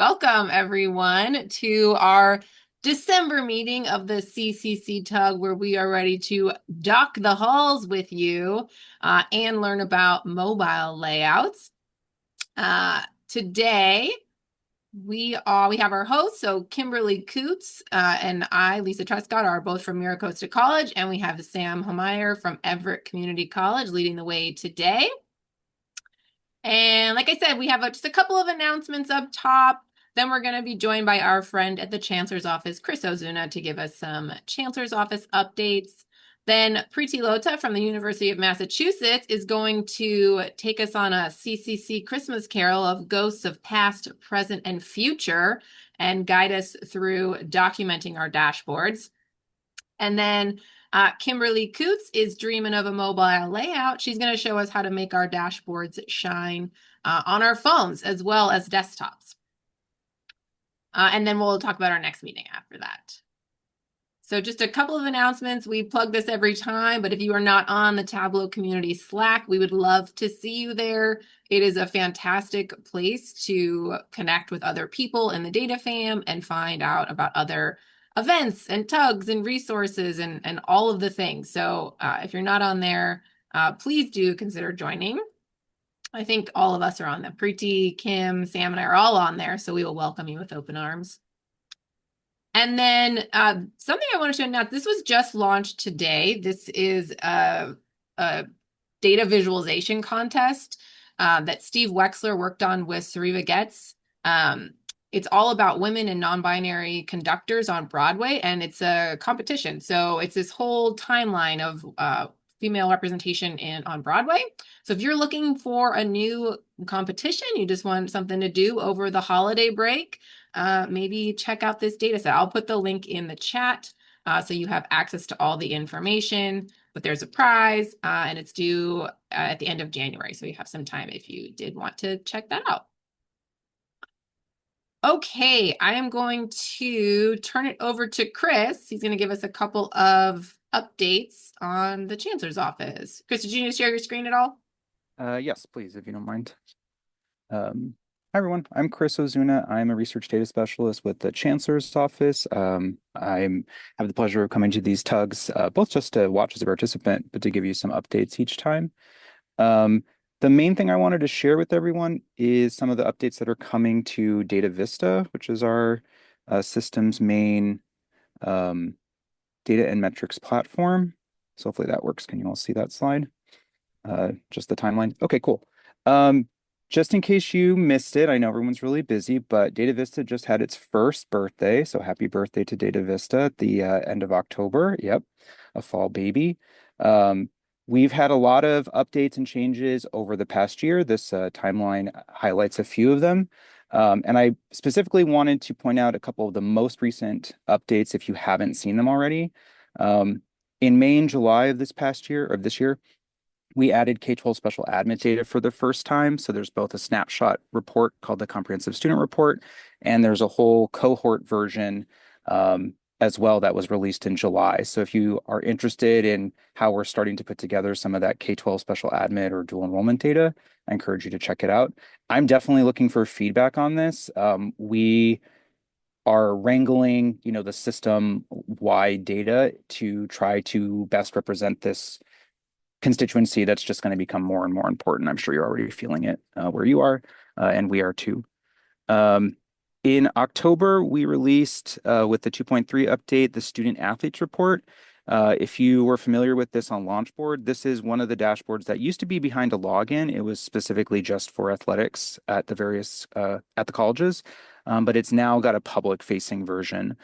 Welcome, everyone, to our December meeting of the CCC TUG, where we are ready to dock the halls with you and learn about mobile layouts. Today, we have our hosts, so Kimberly Coutts and I, Lisa Trescott, are both from MiraCosta College, and we have Sam Homeyer from Everett Community College leading the way today. And like I said, we have just a couple of announcements up top. Then we're going to be joined by our friend at the Chancellor's Office, Chris Ozuna, to give us some Chancellor's Office updates. Then Preethi Lodha from the University of Massachusetts is going to take us on a CCC Christmas carol of ghosts of past, present, and future and guide us through documenting our dashboards. And then Kimberly Coutts is dreaming of a mobile layout. She's going to show us how to make our dashboards shine on our phones as well as desktops. And then we'll talk about our next meeting after that. So just a couple of announcements. We plug this every time, but if you are not on the Tableau community Slack, we would love to see you there. It is a fantastic place to connect with other people in the data fam and find out about other events and tugs and resources and all of the things. So if you're not on there, please do consider joining. I think all of us are on there. Preeti, Kim, Sam, and I are all on there, so we will welcome you with open arms. And then something I wanted to announce, this was just launched today. This is a data visualization contest that Steve Wexler worked on with Sariva Getz. It's all about women and non-binary conductors on Broadway, and it's a competition. So it's this whole timeline of female representation on Broadway. So if you're looking for a new competition, you just want something to do over the holiday break, maybe check out this data set. I'll put the link in the chat so you have access to all the information, but there's a prize and it's due at the end of January. So you have some time if you did want to check that out. Okay, I am going to turn it over to Chris. He's going to give us a couple of updates on the Chancellor's Office. Chris, did you need to share your screen at all? Yes, please, if you don't mind. Hi, everyone. I'm Chris Ozuna. I'm a research data specialist with the Chancellor's Office. I have the pleasure of coming to these tugs, both just to watch as a participant, but to give you some updates each time. The main thing I wanted to share with everyone is some of the updates that are coming to Data Vista, which is our system's main data and metrics platform. So hopefully that works. Can you all see that slide? Just the timeline. Okay, cool. Just in case you missed it, I know everyone's really busy, but Data Vista just had its first birthday. So happy birthday to Data Vista at the end of October. Yep, a fall baby. We've had a lot of updates and changes over the past year. This timeline highlights a few of them. And I specifically wanted to point out a couple of the most recent updates if you haven't seen them already. In May and July of this year, we added K-12 special admit data for the first time. So there's both a snapshot report called the Comprehensive Student Report, and there's a whole cohort version as well that was released in July. So if you are interested in how we're starting to put together some of that K-12 special admit or dual enrollment data, I encourage you to check it out. I'm definitely looking for feedback on this. We are wrangling, the system-wide data to try to best represent this constituency that's just going to become more and more important. I'm sure you're already feeling it where you are, and we are too. In October, we released with the 2.3 update, the Student Athletes Report. If you were familiar with this on Launchboard, this is one of the dashboards that used to be behind a login. It was specifically just for athletics at the various at the colleges, but it's now got a public-facing version.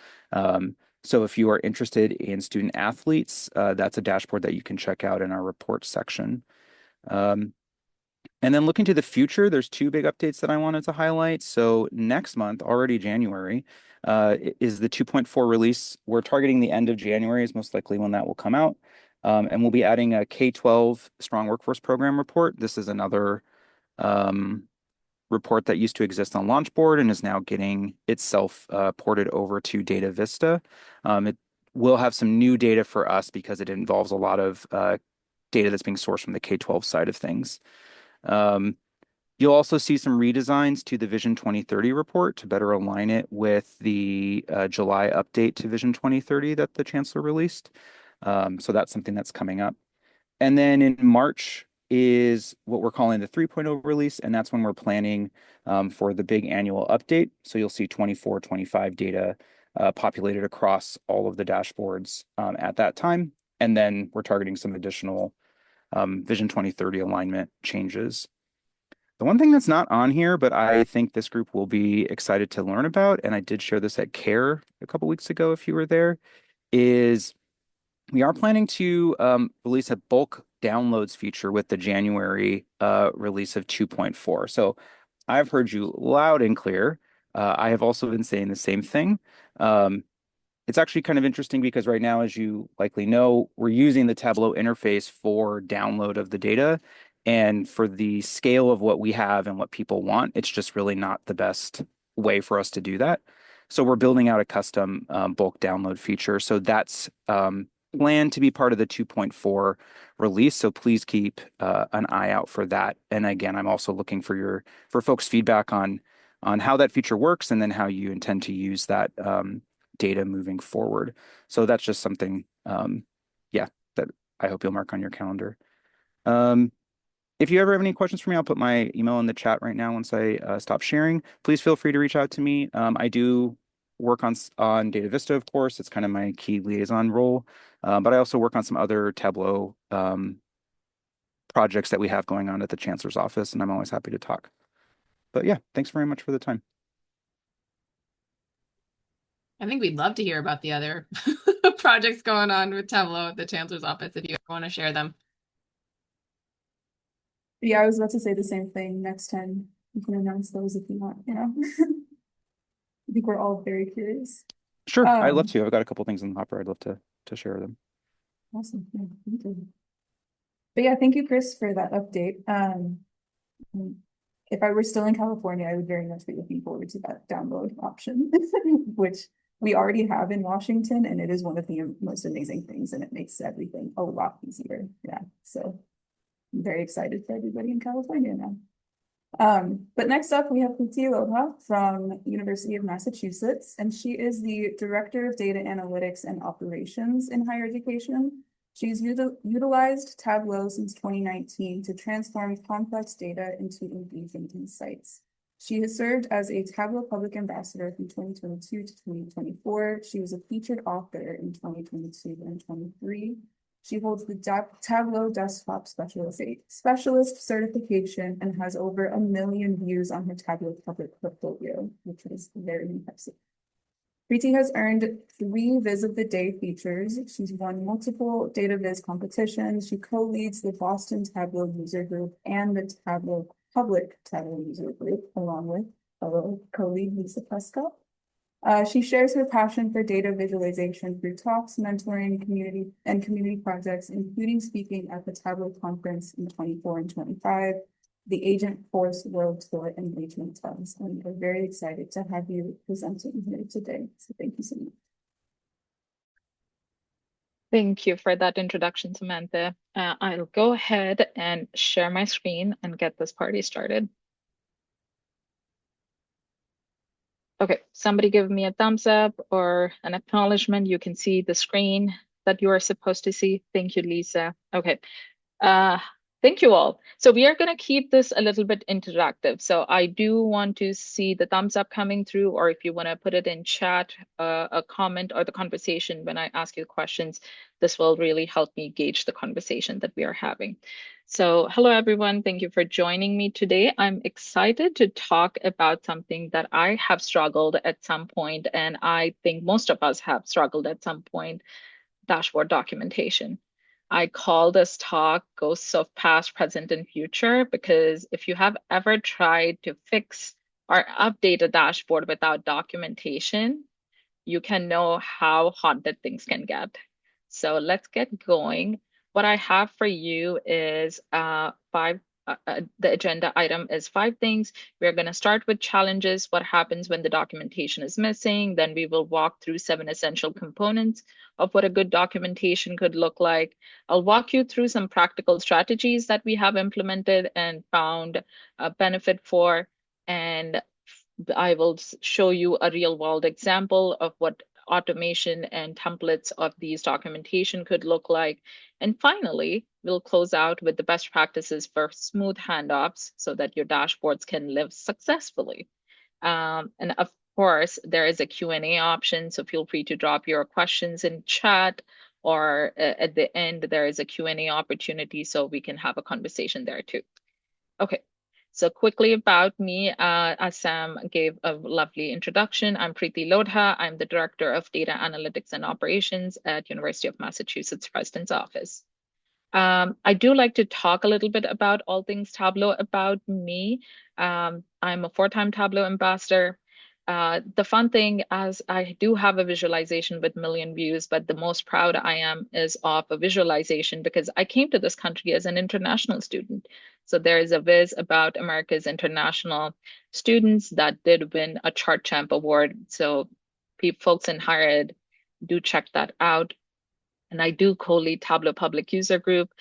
So if you are interested in student athletes, that's a dashboard that you can check out in our reports section. And then looking to the future, there's two big updates that I wanted to highlight. So next month, already January, is the 2.4 release. We're targeting the end of January is most likely when that will come out. And we'll be adding a K-12 Strong Workforce Program report. This is another report that used to exist on Launchboard and is now getting itself ported over to Data Vista. It will have some new data for us because it involves a lot of data that's being sourced from the K-12 side of things. You'll also see some redesigns to the Vision 2030 report to better align it with the July update to Vision 2030 that the Chancellor released. So that's something that's coming up. And then in March is what we're calling the 3.0 release, and that's when we're planning for the big annual update. So you'll see 24, 25 data populated across all of the dashboards at that time. And then we're targeting some additional Vision 2030 alignment changes. The one thing that's not on here, but I think this group will be excited to learn about, and I did share this at CARE a couple weeks ago if you were there, is we are planning to release a bulk downloads feature with the January release of 2.4. So I've heard you loud and clear. I have also been saying the same thing. It's actually kind of interesting because right now, as you likely know, we're using the Tableau interface for download of the data. And for the scale of what we have and what people want, it's just really not the best way for us to do that. So we're building out a custom bulk download feature. So that's planned to be part of the 2.4 release. So please keep an eye out for that. And again, I'm also looking for folks' feedback on how that feature works and then how you intend to use that data moving forward. So that's just something, yeah, that I hope you'll mark on your calendar. If you ever have any questions for me, I'll put my email in the chat right now once I stop sharing. Please feel free to reach out to me. I do work on Data Vista, of course. It's kind of my key liaison role. But I also work on some other Tableau projects that we have going on at the Chancellor's office, and I'm always happy to talk. But yeah, thanks very much for the time. I think we'd love to hear about the other projects going on with Tableau at the Chancellor's office if you want to share them. Yeah, I was about to say the same thing. Next time you can announce those if you want, you know. I think we're all very curious. Sure, I'd love to. I've got a couple things in the hopper. I'd love to share them. Awesome. Yeah, thank you. But yeah, thank you, Chris, for that update. If I were still in California, I would very much be looking forward to that download option, which we already have in Washington, and it is one of the most amazing things, and it makes everything a lot easier. Yeah, so I'm very excited for everybody in California now. But next up, we have Preethi Lodha from University of Massachusetts, and she is the Director of Data Analytics and Operations in Higher Education. She's utilized Tableau since 2019 to transform complex data into engaging insights. She has served as a Tableau Public Ambassador from 2022 to 2024. She was a featured author in 2022 and 23. She holds the Tableau Desktop Specialist certification and has over 1 million views on her Tableau public portfolio, which is very impressive. Preethi has earned 3 Viz of the Day features. She's won multiple Data Viz competitions. She co-leads the Boston Tableau User Group and the Tableau Public Tableau User Group, along with fellow co-lead Lisa Prescott. She shares her passion for data visualization through talks, mentoring, community projects, including speaking at the Tableau conference in 24 and 25, the Agent Force World Tour Engagement Tugs. And we're very excited to have you presenting here today. So thank you so much. Thank you for that introduction, Samantha. I'll go ahead and share my screen and get this party started. Okay, somebody give me a thumbs up or an acknowledgement. You can see the screen that you are supposed to see. Thank you, Lisa. Okay, thank you all. So we are going to keep this a little bit interactive. So I do want to see the thumbs up coming through, or if you want to put it in chat, a comment or the conversation when I ask you questions, this will really help me gauge the conversation that we are having. So hello, everyone. Thank you for joining me today. I'm excited to talk about something that I have struggled at some point, and I think most of us have struggled at some point, dashboard documentation. I call this talk Ghosts of Past, Present, and Future, because if you have ever tried to fix or update a dashboard without documentation, you can know how haunted things can get. So let's get going. What I have for you is 5 the agenda item is 5 things. We're going to start with challenges, what happens when the documentation is missing. Then we will walk through 7 essential components of what a good documentation could look like. I'll walk you through some practical strategies that we have implemented and found a benefit for. And I will show you a real world example of what automation and templates of these documentation could look like. And finally, we'll close out with the best practices for smooth handoffs so that your dashboards can live successfully. And of course, there is a Q&A option, so feel free to drop your questions in chat, or at the end, there is a Q&A opportunity so we can have a conversation there too. Okay. So quickly about me, as Sam gave a lovely introduction, I'm Preethi Lodha. I'm the Director of Data Analytics and Operations at University of Massachusetts President's Office. I do like to talk a little bit about all things Tableau about me. I'm a 4-time Tableau ambassador. The fun thing is I do have a visualization with 1 million views, but the most proud I am is of a visualization because I came to this country as an international student. So there is a viz about America's international students that did win a Chart Champ Award. So folks in higher ed, do check that out. And I do co-lead Tableau Public User Group.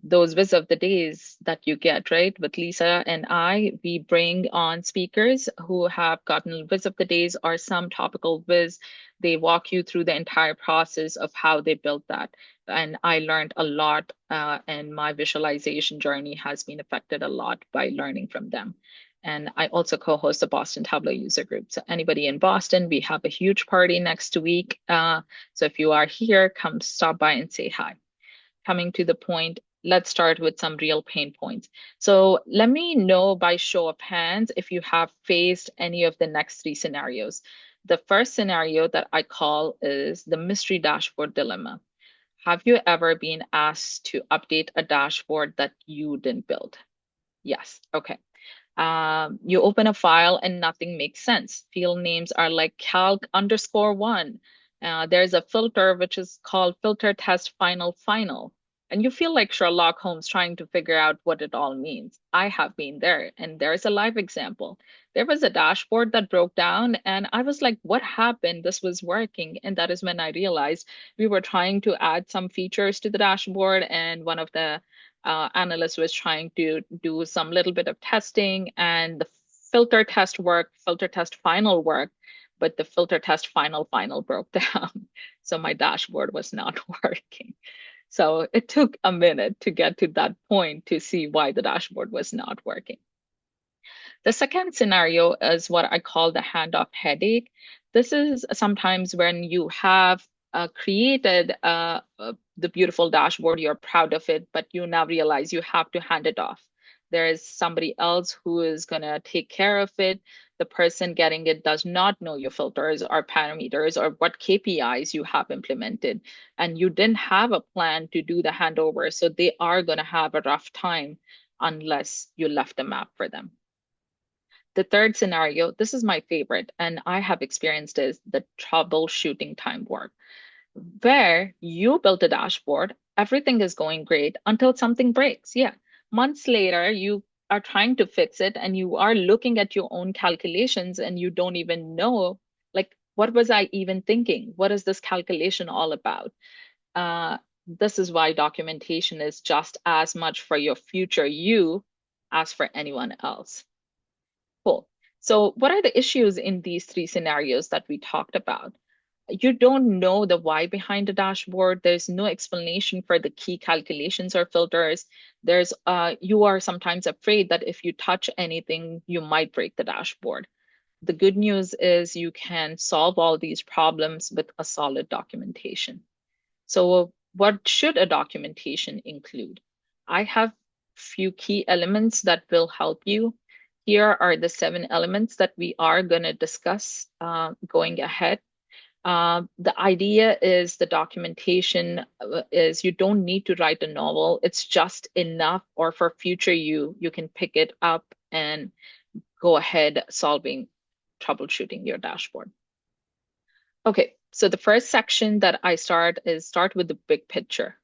Those Viz of the Days that you get, right? With Lisa and I, we bring on speakers who have gotten Viz of the Days or some topical Viz. They walk you through the entire process of how they built that. And I learned a lot, and my visualization journey has been affected a lot by learning from them. And I also co-host the Boston Tableau User Group. So anybody in Boston, we have a huge party next week. So if you are here, come stop by and say hi. Coming to the point, let's start with some real pain points. So let me know by show of hands if you have faced any of the next 3 scenarios. The first scenario that I call is the mystery dashboard dilemma. Have you ever been asked to update a dashboard that you didn't build? Yes, okay. You open a file and nothing makes sense. Field names are like calc_1. There's a filter which is called filter test final. And you feel like Sherlock Holmes trying to figure out what it all means. I have been there, and there's a live example. There was a dashboard that broke down, and I was like, what happened? This was working. And that is when I realized we were trying to add some features to the dashboard, and one of the analyst was trying to do some little bit of testing, and the filter test final worked, but the filter test final broke down. So my dashboard was not working. So it took a minute to get to that point to see why the dashboard was not working. The second scenario is what I call the handoff headache. This is sometimes when you have created the beautiful dashboard, you're proud of it, but you now realize you have to hand it off. There is somebody else who is going to take care of it. The person getting it does not know your filters or parameters or what KPIs you have implemented, and you didn't have a plan to do the handover. So they are going to have a rough time unless you left a map for them. The third scenario, this is my favorite, and I have experienced is the troubleshooting time work, where you built a dashboard, everything is going great until something breaks. Yeah, months later, you are trying to fix it and you are looking at your own calculations and you don't even know, like, what was I even thinking? What is this calculation all about? This is why documentation is just as much for your future you as for anyone else. Cool. So what are the issues in these 3 scenarios that we talked about? You don't know the why behind the dashboard. There's no explanation for the key calculations or filters. You are sometimes afraid that if you touch anything, you might break the dashboard. The good news is you can solve all these problems with a solid documentation. So what should a documentation include? I have few key elements that will help you. Here are the 7 elements that we are going to discuss going ahead. The idea is the documentation is you don't need to write a novel. It's just enough, or for future you can pick it up and go ahead troubleshooting your dashboard. Okay, so the first section that I start with the big picture.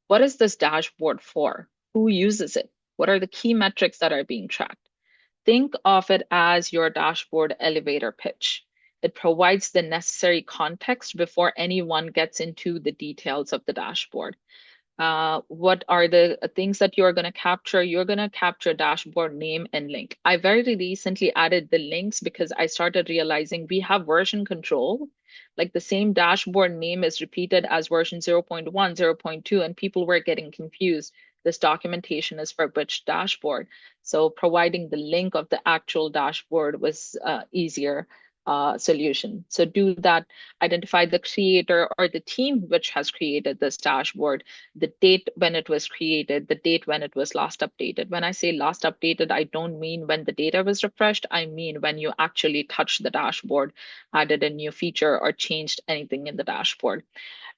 What is this dashboard for? Who uses it? What are the key metrics that are being tracked? Think of it as your dashboard elevator pitch. It provides the necessary context before anyone gets into the details of the dashboard. What are the things that you're going to capture? You're going to capture dashboard name and link. I very recently added the links because I started realizing we have version control. Like the same dashboard name is repeated as version 0.1, 0.2, and people were getting confused. This documentation is for which dashboard. So providing the link of the actual dashboard was easier solution. So do that, identify the creator or the team which has created this dashboard, the date when it was created, the date when it was last updated. When I say last updated, I don't mean when the data was refreshed. I mean when you actually touched the dashboard, added a new feature, or changed anything in the dashboard.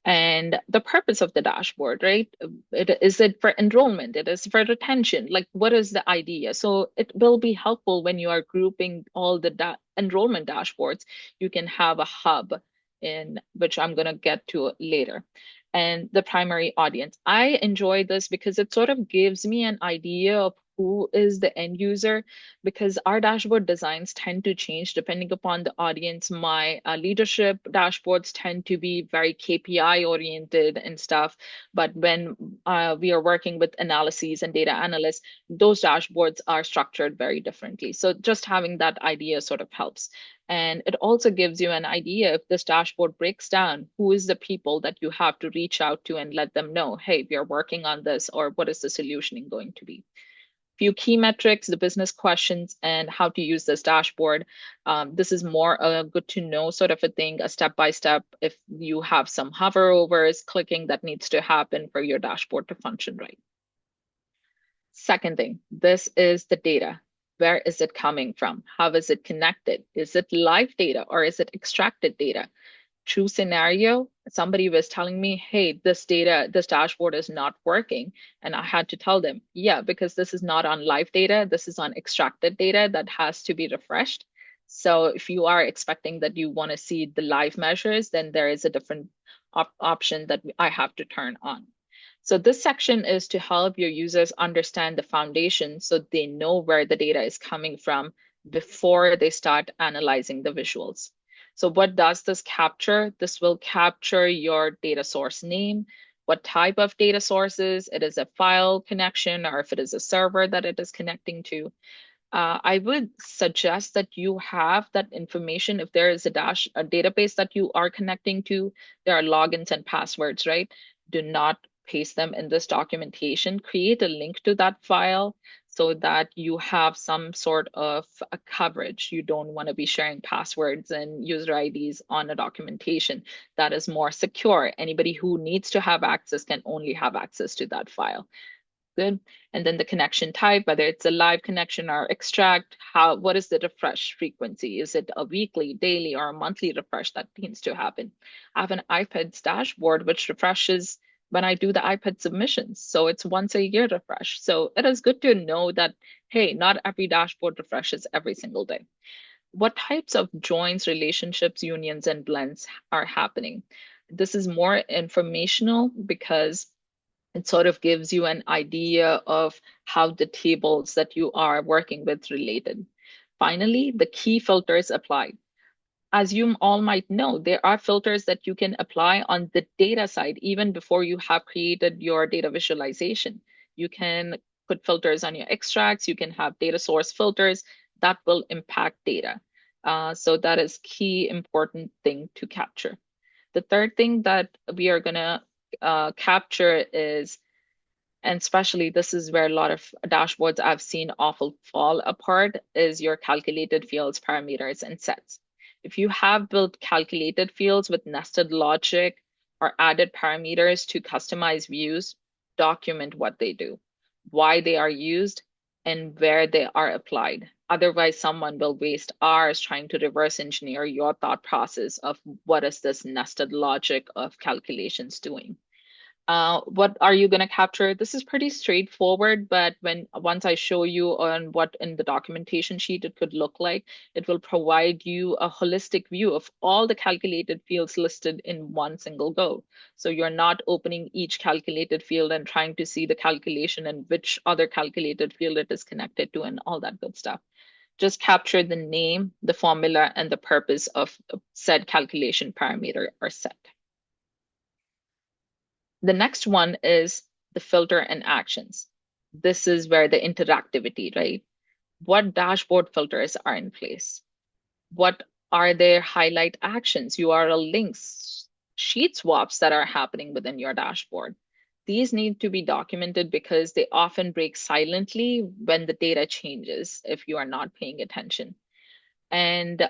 And the purpose of the dashboard, right? Is it for enrollment? It is for retention. Like, what is the idea? So it will be helpful when you are grouping all the enrollment dashboards. You can have a hub in which I'm going to get to later. And the primary audience. I enjoy this because it sort of gives me an idea of who is the end user, because our dashboard designs tend to change depending upon the audience. My leadership dashboards tend to be very KPI oriented and stuff. But when we are working with analyses and data analysts, those dashboards are structured very differently. So just having that idea sort of helps. And it also gives you an idea if this dashboard breaks down, who is the people that you have to reach out to and let them know, hey, we are working on this, or what is the solutioning going to be? Few key metrics, the business questions, and how to use this dashboard. This is more a good to know sort of a thing, a step-by-step. If you have some hover overs, clicking that needs to happen for your dashboard to function right. Second thing, this is the data. Where is it coming from? How is it connected? Is it live data or is it extracted data? True scenario, somebody was telling me, hey, this dashboard is not working. And I had to tell them, yeah, because this is not on live data, this is on extracted data that has to be refreshed. So if you are expecting that you want to see the live measures, then there is a different option that I have to turn on. So this section is to help your users understand the foundation so they know where the data is coming from before they start analyzing the visuals. So what does this capture? This will capture your data source name, what type of data sources, it is a file connection, or if it is a server that it is connecting to. I would suggest that you have that information. If there is a database that you are connecting to, there are logins and passwords, right? Do not paste them in this documentation. Create a link to that file so that you have some sort of a coverage. You don't want to be sharing passwords and user IDs on a documentation. That is more secure. Anybody who needs to have access can only have access to that file. Good. And then the connection type, whether it's a live connection or extract, what is the refresh frequency? Is it a weekly, daily, or a monthly refresh that needs to happen? I have an iPad's dashboard which refreshes when I do the iPad submissions. So it's once a year refresh. So it is good to know that, hey, not every dashboard refreshes every single day. What types of joins, relationships, unions, and blends are happening? This is more informational because it sort of gives you an idea of how the tables that you are working with related. Finally, the key filters applied. As you all might know, there are filters that you can apply on the data side even before you have created your data visualization. You can put filters on your extracts, you can have data source filters that will impact data. So that is key important thing to capture. The third thing that we are gonna capture is, and especially this is where a lot of dashboards I've seen awful fall apart, is your calculated fields, parameters, and sets. If you have built calculated fields with nested logic or added parameters to customize views, document what they do, why they are used, and where they are applied. Otherwise, someone will waste hours trying to reverse engineer your thought process of what is this nested logic of calculations doing. What are you going to capture? This is pretty straightforward, but once I show you on what in the documentation sheet it could look like, it will provide you a holistic view of all the calculated fields listed in one single go. So you're not opening each calculated field and trying to see the calculation and which other calculated field it is connected to and all that good stuff. Just capture the name, the formula, and the purpose of said calculation parameter or set. The next one is the filter and actions. This is where the interactivity, right? What dashboard filters are in place? What are their highlight actions, URL links, sheet swaps that are happening within your dashboard? These need to be documented because they often break silently when the data changes if you are not paying attention. And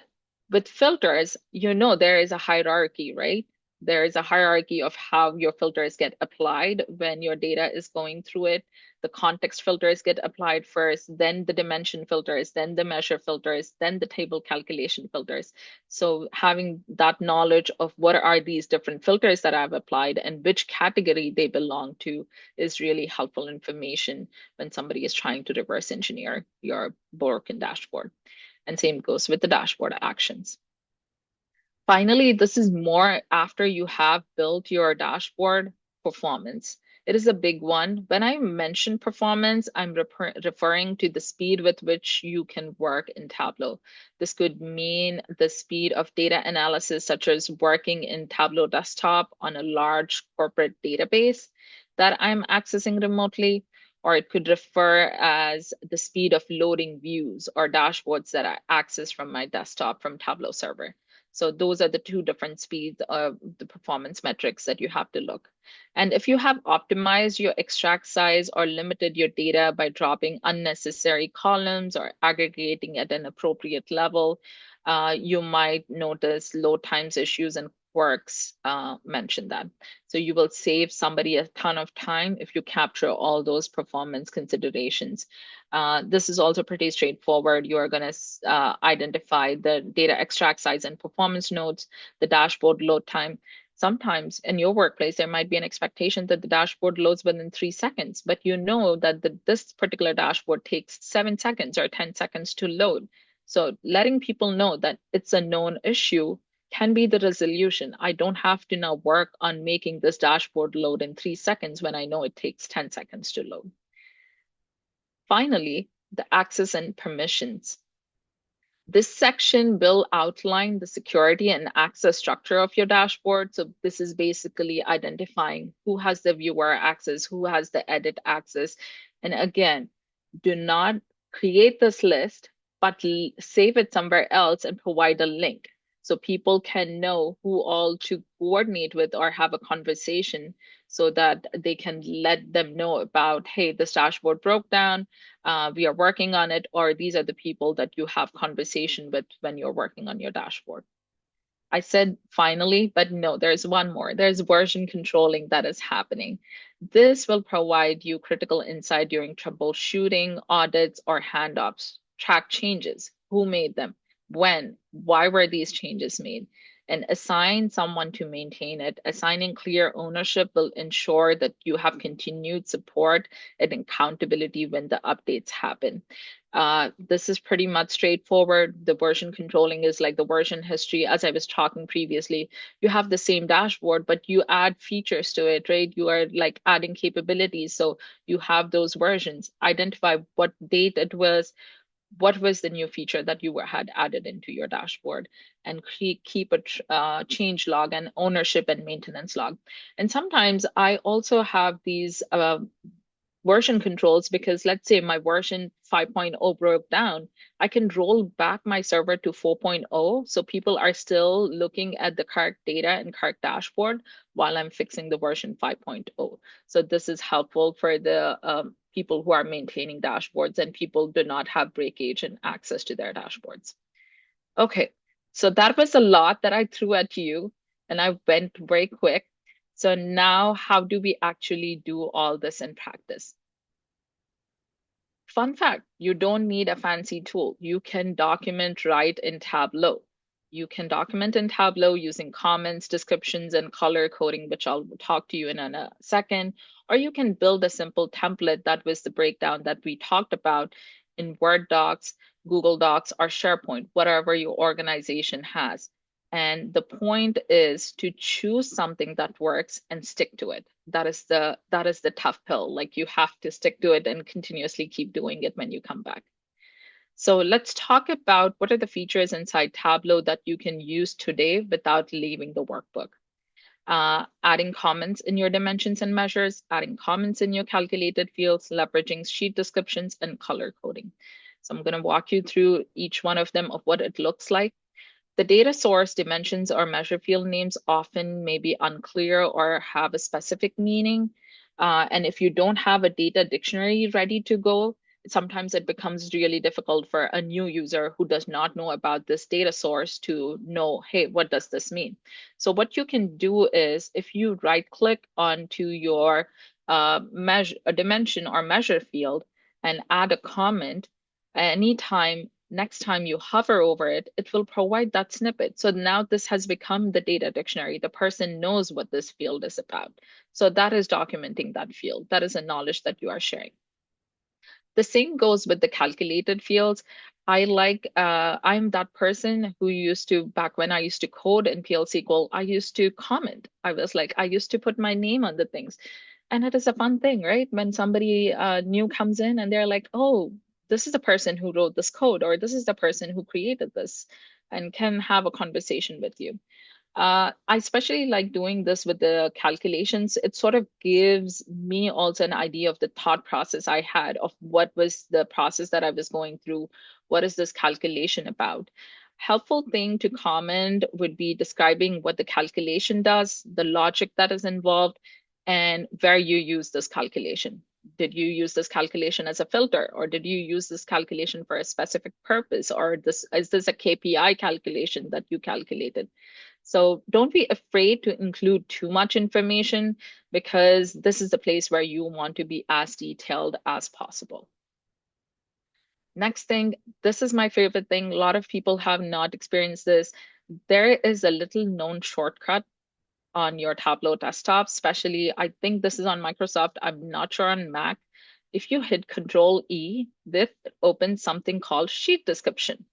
with filters, there is a hierarchy, right? There is a hierarchy of how your filters get applied when your data is going through it. The context filters get applied first, then the dimension filters, then the measure filters, then the table calculation filters. So having that knowledge of what are these different filters that I've applied and which category they belong to is really helpful information when somebody is trying to reverse engineer your broken dashboard. And same goes with the dashboard actions. Finally, this is more after you have built your dashboard performance. It is a big one. When I mention performance, I'm referring to the speed with which you can work in Tableau. This could mean the speed of data analysis, such as working in Tableau desktop on a large corporate database that I'm accessing remotely, or it could refer as the speed of loading views or dashboards that I access from my desktop from Tableau server. So those are the two different speeds of the performance metrics that you have to look. And if you have optimized your extract size or limited your data by dropping unnecessary columns or aggregating at an appropriate level, you might notice load times issues and quirks mention that. So you will save somebody a ton of time if you capture all those performance considerations. This is also pretty straightforward. You are going to identify the data extract size and performance nodes, the dashboard load time. Sometimes in your workplace, there might be an expectation that the dashboard loads within 3 seconds, but you know that this particular dashboard takes 7 seconds or 10 seconds to load. So letting people know that it's a known issue can be the resolution. I don't have to now work on making this dashboard load in 3 seconds when I know it takes 10 seconds to load. Finally, the access and permissions. This section will outline the security and access structure of your dashboard. So this is basically identifying who has the viewer access, who has the edit access. And again, do not create this list, but save it somewhere else and provide a link so people can know who all to coordinate with or have a conversation so that they can let them know about, hey, this dashboard broke down, we are working on it, or these are the people that you have conversation with when you're working on your dashboard. I said finally, but no, there's one more. There's version controlling that is happening. This will provide you critical insight during troubleshooting, audits, or handoffs. Track changes, who made them, when, why were these changes made, and assign someone to maintain it. Assigning clear ownership will ensure that you have continued support and accountability when the updates happen. This is pretty much straightforward. The version controlling is like the version history. As I was talking previously, you have the same dashboard, but you add features to it, right? You are like adding capabilities. So you have those versions, identify what date it was, what was the new feature that you had added into your dashboard, and keep a change log and ownership and maintenance log. And sometimes I also have these version controls because let's say my version 5.0 broke down, I can roll back my server to 4.0 so people are still looking at the correct data and correct dashboard while I'm fixing the version 5.0. So this is helpful for the people who are maintaining dashboards and people do not have breakage and access to their dashboards. Okay, so that was a lot that I threw at you and I went very quick. So now how do we actually do all this in practice? Fun fact, you don't need a fancy tool. You can document right in Tableau. You can document in Tableau using comments, descriptions, and color coding, which I'll talk to you in a second. Or you can build a simple template. That was the breakdown that we talked about in Word docs, Google Docs, or SharePoint, whatever your organization has. And the point is to choose something that works and stick to it. That is the tough pill. Like, you have to stick to it and continuously keep doing it when you come back. So let's talk about what are the features inside Tableau that you can use today without leaving the workbook. Adding comments in your dimensions and measures, adding comments in your calculated fields, leveraging sheet descriptions, and color coding. So I'm going to walk you through each one of them of what it looks like. The data source dimensions or measure field names often may be unclear or have a specific meaning. And if you don't have a data dictionary ready to go, sometimes it becomes really difficult for a new user who does not know about this data source to know, hey, what does this mean? So what you can do is, if you right click onto your measure, a dimension or measure field and add a comment, anytime next time you hover over it, it will provide that snippet. So now this has become the data dictionary. The person knows what this field is about. So that is documenting that field. That is a knowledge that you are sharing. The same goes with the calculated fields. I'm that person who used to, back when I used to code in PL SQL, I used to comment. I used to put my name on the things. And it is a fun thing, right? When somebody new comes in and they're like, oh, this is the person who wrote this code, or this is the person who created this, and can have a conversation with you. I especially like doing this with the calculations. It sort of gives me also an idea of the thought process I had of what was the process that I was going through. What is this calculation about? Helpful thing to comment would be describing what the calculation does, the logic that is involved, and where you use this calculation. Did you use this calculation as a filter, or did you use this calculation for a specific purpose, or is this a KPI calculation that you calculated? So don't be afraid to include too much information, because this is the place where you want to be as detailed as possible. Next thing, this is my favorite thing. A lot of people have not experienced this. There is a little known shortcut on your Tableau desktop, especially, I think this is on Microsoft, I'm not sure on Mac. If you hit Control E, this opens something called sheet description.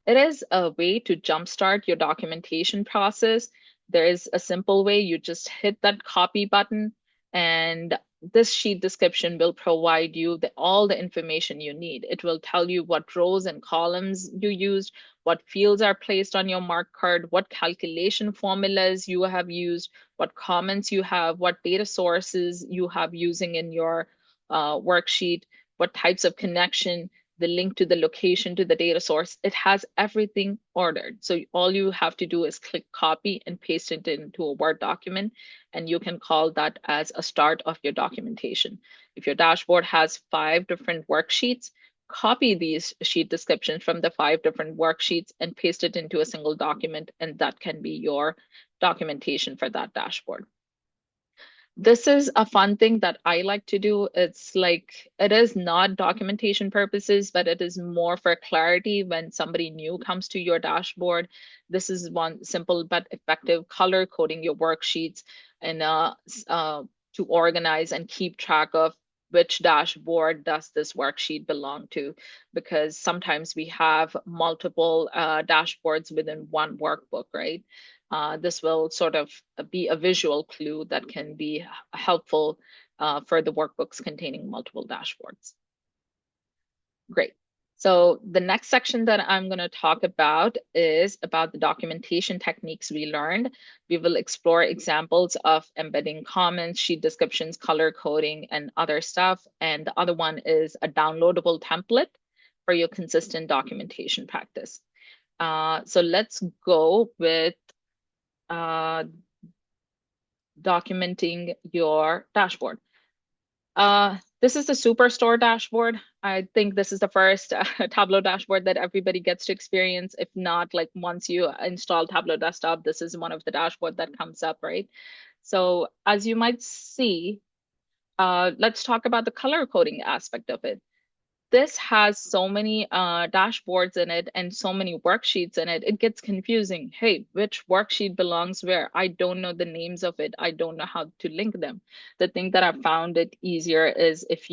It is a way to jumpstart your documentation process. There is a simple way. You just hit that copy button, and this sheet description will provide you all the information you need. It will tell you what rows and columns you used, what fields are placed on your mark card, what calculation formulas you have used, what comments you have, what data sources you have using in your worksheet, what types of connection, the link to the location to the data source. It has everything ordered. So all you have to do is click copy and paste it into a Word document, and you can call that as a start of your documentation. If your dashboard has 5 different worksheets, copy these sheet descriptions from the 5 different worksheets and paste it into a single document, and that can be your documentation for that dashboard. This is a fun thing that I like to do. It's like, it is not documentation purposes, but it is more for clarity when somebody new comes to your dashboard. This is one simple but effective: color coding your worksheets and to organize and keep track of which dashboard does this worksheet belong to, because sometimes we have multiple dashboards within one workbook, right? This will sort of be a visual clue that can be helpful for the workbooks containing multiple dashboards. Great. So the next section that I'm going to talk about is about the documentation techniques we learned. We will explore examples of embedding comments, sheet descriptions, color coding, and other stuff. And the other one is a downloadable template for your consistent documentation practice. So let's go with documenting your dashboard. This is the Superstore dashboard. I think this is the first Tableau dashboard that everybody gets to experience. If not, like, once you install Tableau Desktop, this is one of the dashboard that comes up, right? So as you might see, let's talk about the color coding aspect of it. this has so many dashboards in it and so many worksheets in it, it gets confusing. Hey, which worksheet belongs where? I don't know the names of it. I don't know how to link them. The thing that I found it easier is if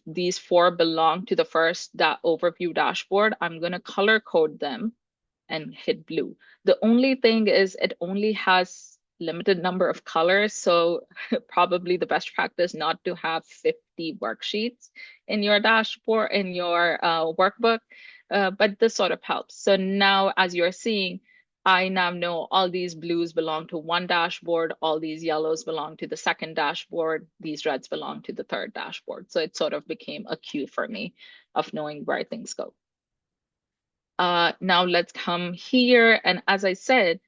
these 4 belong to the first overview dashboard, I'm gonna color code them and hit blue. The only thing is it only has limited number of colors. So probably the best practice not to have 50 worksheets in your dashboard, in your workbook, but this sort of helps. So now as you're seeing, I now know all these blues belong to one dashboard, all these yellows belong to the second dashboard, these reds belong to the third dashboard. So it sort of became a cue for me of knowing where things go. Now let's come here. And as I said,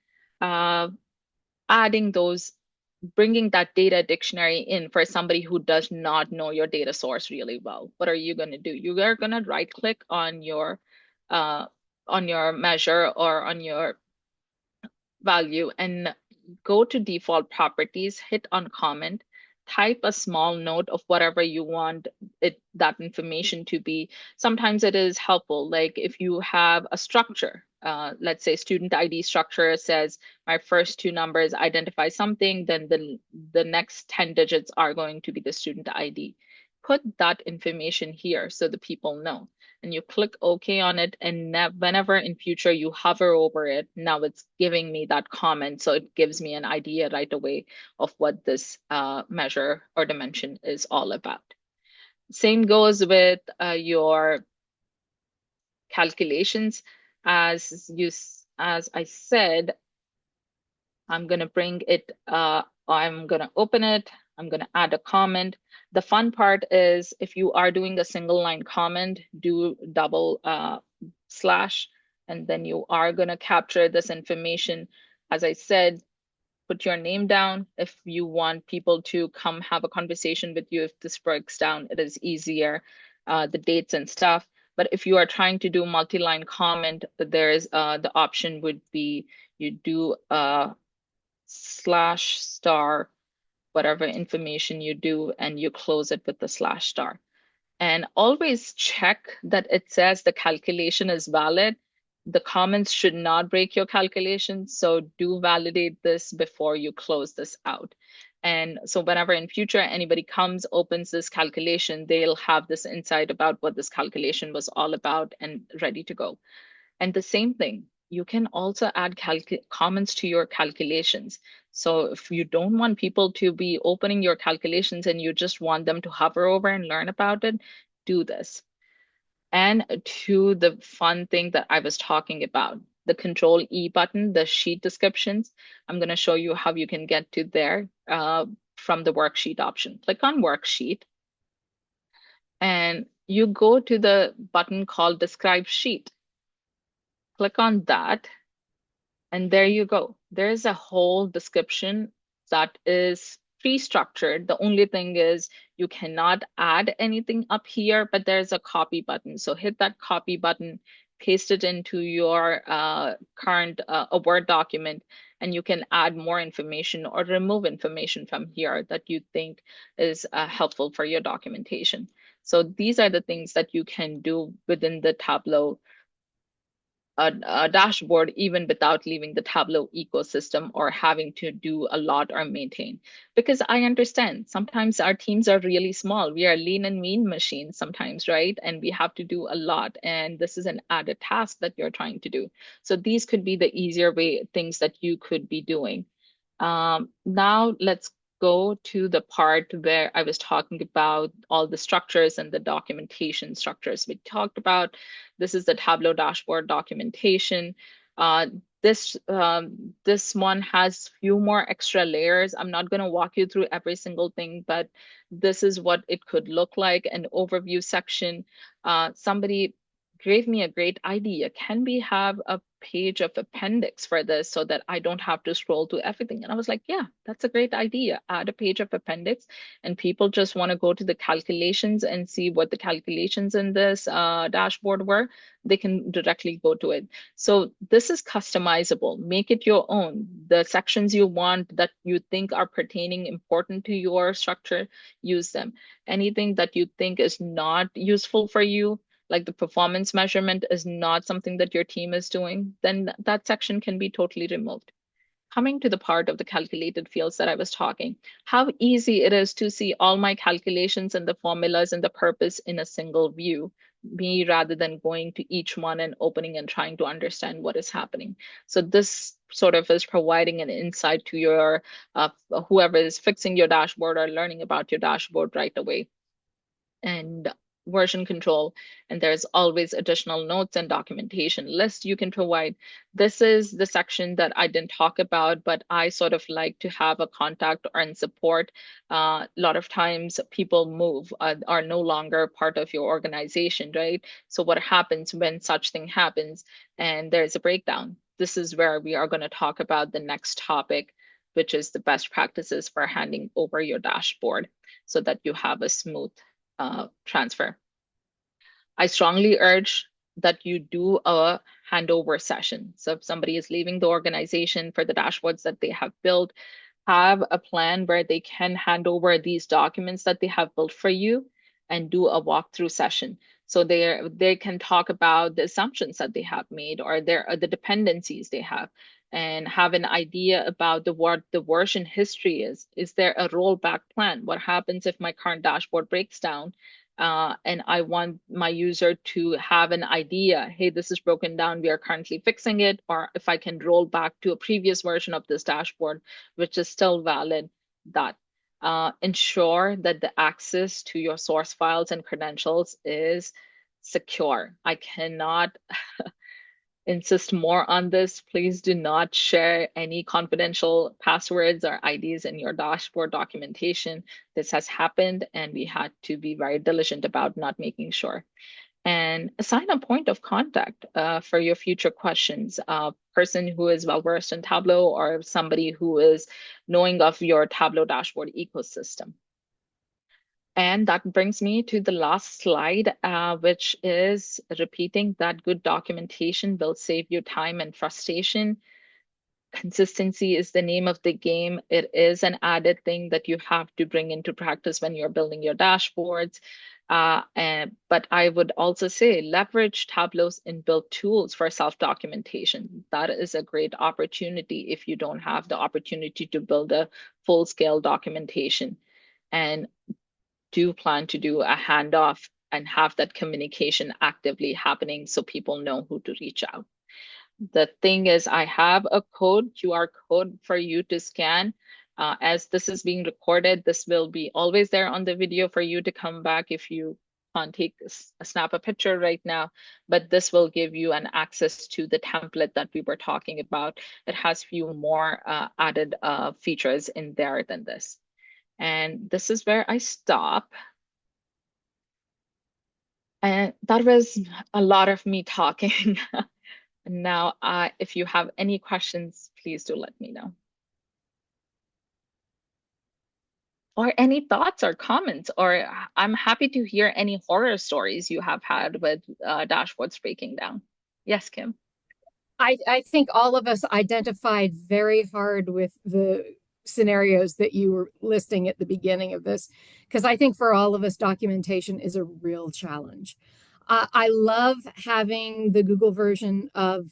bringing that data dictionary in for somebody who does not know your data source really well. What are you going to do? You are going to right click on your measure or on your value and go to default properties, hit uncomment, type a small note of whatever you want that information to be. Sometimes it is helpful, like if you have a structure, let's say student ID structure says my first 2 numbers identify something, then the next 10 digits are going to be the student ID. Put that information here so the people know. And you click OK on it, and whenever in future you hover over it, now it's giving me that comment. So it gives me an idea right away of what this measure or dimension is all about. Same goes with your calculations. As I said, I'm going to bring it, I'm going to open it, I'm going to add a comment. The fun part is if you are doing a single line comment, do double slash, and then you are going to capture this information. As I said, put your name down. If you want people to come have a conversation with you, if this breaks down, it is easier, the dates and stuff. But if you are trying to do multi-line comment, there is the option would be you do slash star whatever information you do, and you close it with the slash star. And always check that it says the calculation is valid. The comments should not break your calculation. So do validate this before you close this out. And so whenever in future anybody comes, opens this calculation, they'll have this insight about what this calculation was all about and ready to go. And the same thing, you can also add comments to your calculations. So if you don't want people to be opening your calculations and you just want them to hover over and learn about it, do this. And to the fun thing that I was talking about, the Control E button, the sheet descriptions, I'm going to show you how you can get to there from the worksheet option. Click on worksheet and you go to the button called Describe Sheet. Click on that, and there you go. There's a whole description that is pre-structured. The only thing is you cannot add anything up here, but there's a copy button. So hit that copy button, paste it into your current Word document, and you can add more information or remove information from here that you think is helpful for your documentation. So these are the things that you can do within the Tableau a dashboard, even without leaving the Tableau ecosystem or having to do a lot or maintain. Because I understand sometimes our teams are really small. We are lean and mean machines sometimes, right? And we have to do a lot. And this is an added task that you're trying to do. So these could be the easier things that you could be doing. Now let's go to the part where I was talking about all the structures and the documentation structures we talked about. This is the Tableau dashboard documentation. This one has few more extra layers. I'm not going to walk you through every single thing, but this is what it could look like. An overview section. Somebody gave me a great idea. Can we have a page of appendix for this so that I don't have to scroll to everything. And I was like, yeah, that's a great idea. Add a page of appendix, and people just want to go to the calculations and see what the calculations in this dashboard were. They can directly go to it. So this is customizable. Make it your own. The sections you want that you think are pertaining important to your structure, use them. Anything that you think is not useful for you, like the performance measurement is not something that your team is doing, then that section can be totally removed. Coming to the part of the calculated fields that I was talking, how easy it is to see all my calculations and the formulas and the purpose in a single view, me rather than going to each one and opening and trying to understand what is happening. So this sort of is providing an insight to your whoever is fixing your dashboard or learning about your dashboard right away. And version control, and there's always additional notes and documentation list you can provide. This is the section that I didn't talk about, but I sort of like to have a contact and support. A lot of times people move, are no longer part of your organization, right? So what happens when such thing happens and there's a breakdown? This is where we are going to talk about the next topic, which is the best practices for handing over your dashboard so that you have a smooth transfer. I strongly urge that you do a handover session. So if somebody is leaving the organization for the dashboards that they have built, have a plan where they can hand over these documents that they have built for you and do a walkthrough session. So they can talk about the assumptions that they have made or the dependencies they have, and have an idea about what the version history is. Is there a rollback plan? What happens if my current dashboard breaks down? And I want my user to have an idea, hey, this is broken down, we are currently fixing it, or if I can roll back to a previous version of this dashboard, which is still valid, that. Ensure that the access to your source files and credentials is secure. I cannot insist more on this. Please do not share any confidential passwords or IDs in your dashboard documentation. This has happened, and we had to be very diligent about not making sure. And assign a point of contact for your future questions. A person who is well versed in Tableau, or somebody who is knowing of your Tableau dashboard ecosystem. And that brings me to the last slide, which is repeating that good documentation will save you time and frustration. Consistency is the name of the game. It is an added thing that you have to bring into practice when you're building your dashboards. But I would also say leverage Tableau's inbuilt tools for self-documentation. That is a great opportunity if you don't have the opportunity to build a full-scale documentation. And do plan to do a handoff and have that communication actively happening so people know who to reach out. The thing is, I have a QR code for you to scan. As this is being recorded, this will be always there on the video for you to come back if you can't snap a picture right now, but this will give you an access to the template that we were talking about. It has few more added features in there than this. And this is where I stop. And that was a lot of me talking. Now, if you have any questions, please do let me know. Or any thoughts or comments, or I'm happy to hear any horror stories you have had with dashboards breaking down. Yes, Kim. I think all of us identified very hard with the scenarios that you were listing at the beginning of this, because I think for all of us, documentation is a real challenge. I love having the Google version of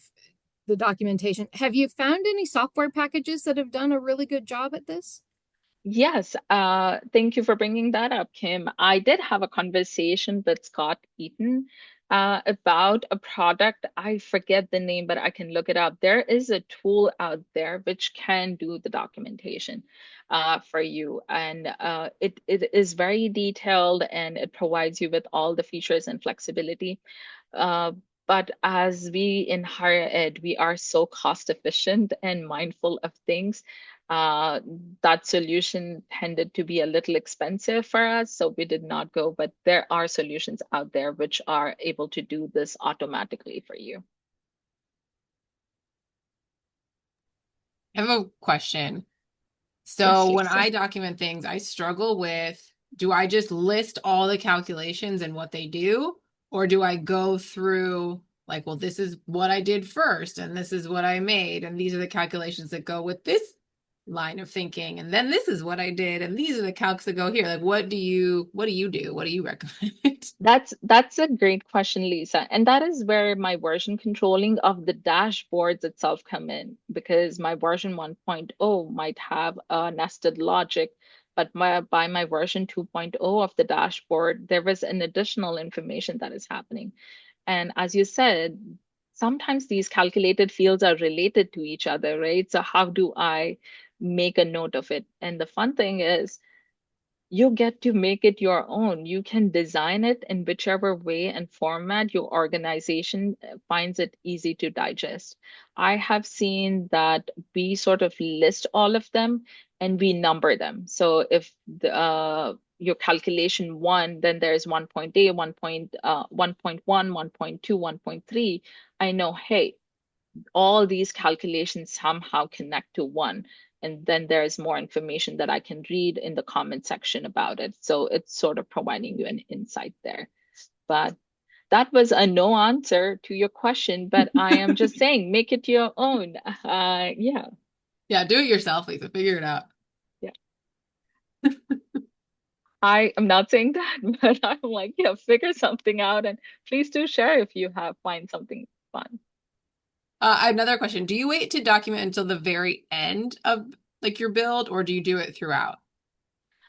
the documentation. Have you found any software packages that have done a really good job at this? Yes, thank you for bringing that up, Kim. I did have a conversation with Scott Eaton about a product. I forget the name, but I can look it up. There is a tool out there which can do the documentation for you. And it is very detailed, and it provides you with all the features and flexibility. But as we in higher ed, we are so cost efficient and mindful of things. That solution tended to be a little expensive for us, so we did not go, but there are solutions out there which are able to do this automatically for you. I have a question. Yes, So when Lisa. I document things, I struggle with, do I just list all the calculations and what they do? Or do I go through like, well, this is what I did first, and this is what I made, and these are the calculations that go with this line of thinking, and then this is what I did, and these are the calcs that go here. Like, what do you do? What do you recommend? That's a great question, Lisa. And that is where my version controlling of the dashboards itself come in, because my version 1.0 might have a nested logic, but by my version 2.0 of the dashboard, there was an additional information that is happening. And as you said, sometimes these calculated fields are related to each other, right? So how do I make a note of it? And the fun thing is, you get to make it your own. You can design it in whichever way and format your organization finds it easy to digest. I have seen that we sort of list all of them and we number them. So if your calculation one, then there's 1.8, 1.1, 1.2, 1.3. I know, hey, all these calculations somehow connect to one. And then there's more information that I can read in the comment section about it. So it's sort of providing you an insight there. But that was a no answer to your question, but I am just saying, make it your own. Yeah. Yeah, do it yourself, Lisa. Figure it out. Yeah. I am not saying that, but I'm like, yeah, figure something out, and please do share if you have find something fun. I have another question. Do you wait to document until the very end of like your build, or do you do it throughout?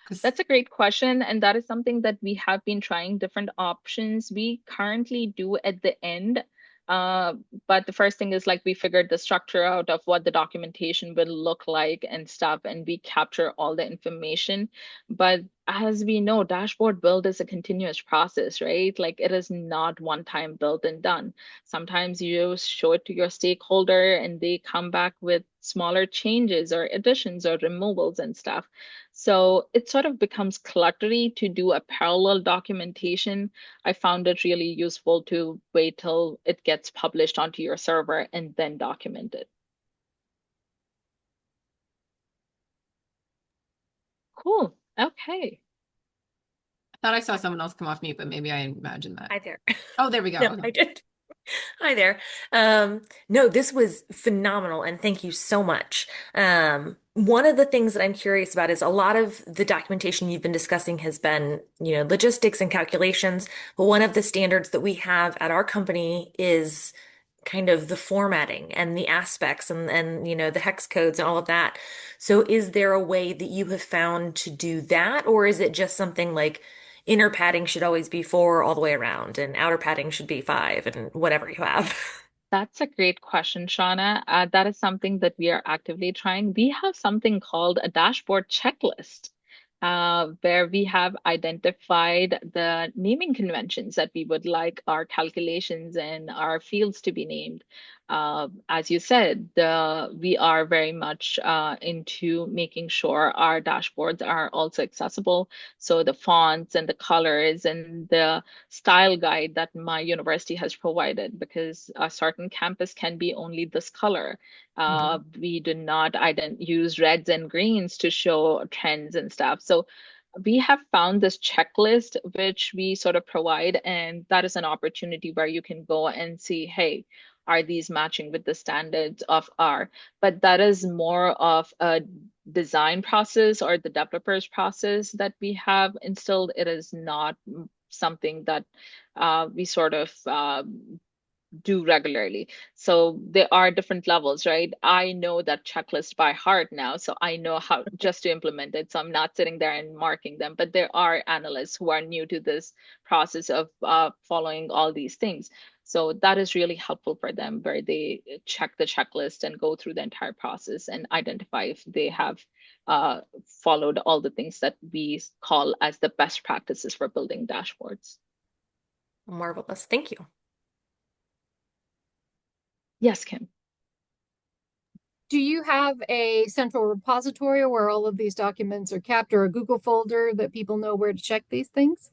Because That's a great question, and that is something that we have been trying different options. We currently do at the end, uh, but the first thing is like we figured the structure out of what the documentation will look like and stuff, and we capture all the information. But as we know, dashboard build is a continuous process, right? Like it is not one time built and done. Sometimes you show it to your stakeholder and they come back with smaller changes or additions or removals and stuff. So it sort of becomes cluttery to do a parallel documentation. I found it really useful to wait till it gets published onto your server and then document it. Cool. Okay. I thought I saw someone else come off mute, but maybe I imagined that. Hi there. Oh, there we go. No, Okay. I did. Hi there. No, this was phenomenal, and thank you so much. One of the things that I'm curious about is a lot of the documentation you've been discussing has been, logistics and calculations. But one of the standards that we have at our company is kind of the formatting and the aspects and the hex codes and all of that. So is there a way that you have found to do that, or is it just something like inner padding should always be 4 all the way around and outer padding should be 5 and whatever you have? That's a great question, Shauna. That is something that we are actively trying. We have something called a dashboard checklist, where we have identified the naming conventions that we would like our calculations and our fields to be named. As you said, we are very much into making sure our dashboards are also accessible. So the fonts and the colors and the style guide that my university has provided, because a certain campus can be only this color. We do not use reds and greens to show trends and stuff. So we have found this checklist which we sort of provide, and that is an opportunity where you can go and see, hey, are these matching with the standards of R? But that is more of a design process or the developers process that we have instilled. It is not something that we sort of do regularly. So there are different levels, right? I know that checklist by heart now, so I know how just to implement it. So I'm not sitting there and marking them, but there are analysts who are new to this process of following all these things. So that is really helpful for them, where they check the checklist and go through the entire process and identify if they have followed all the things that we call as the best practices for building dashboards. Marvelous. Thank you. Yes, Kim. Do you have a central repository where all of these documents are kept, or a Google folder that people know where to check these things?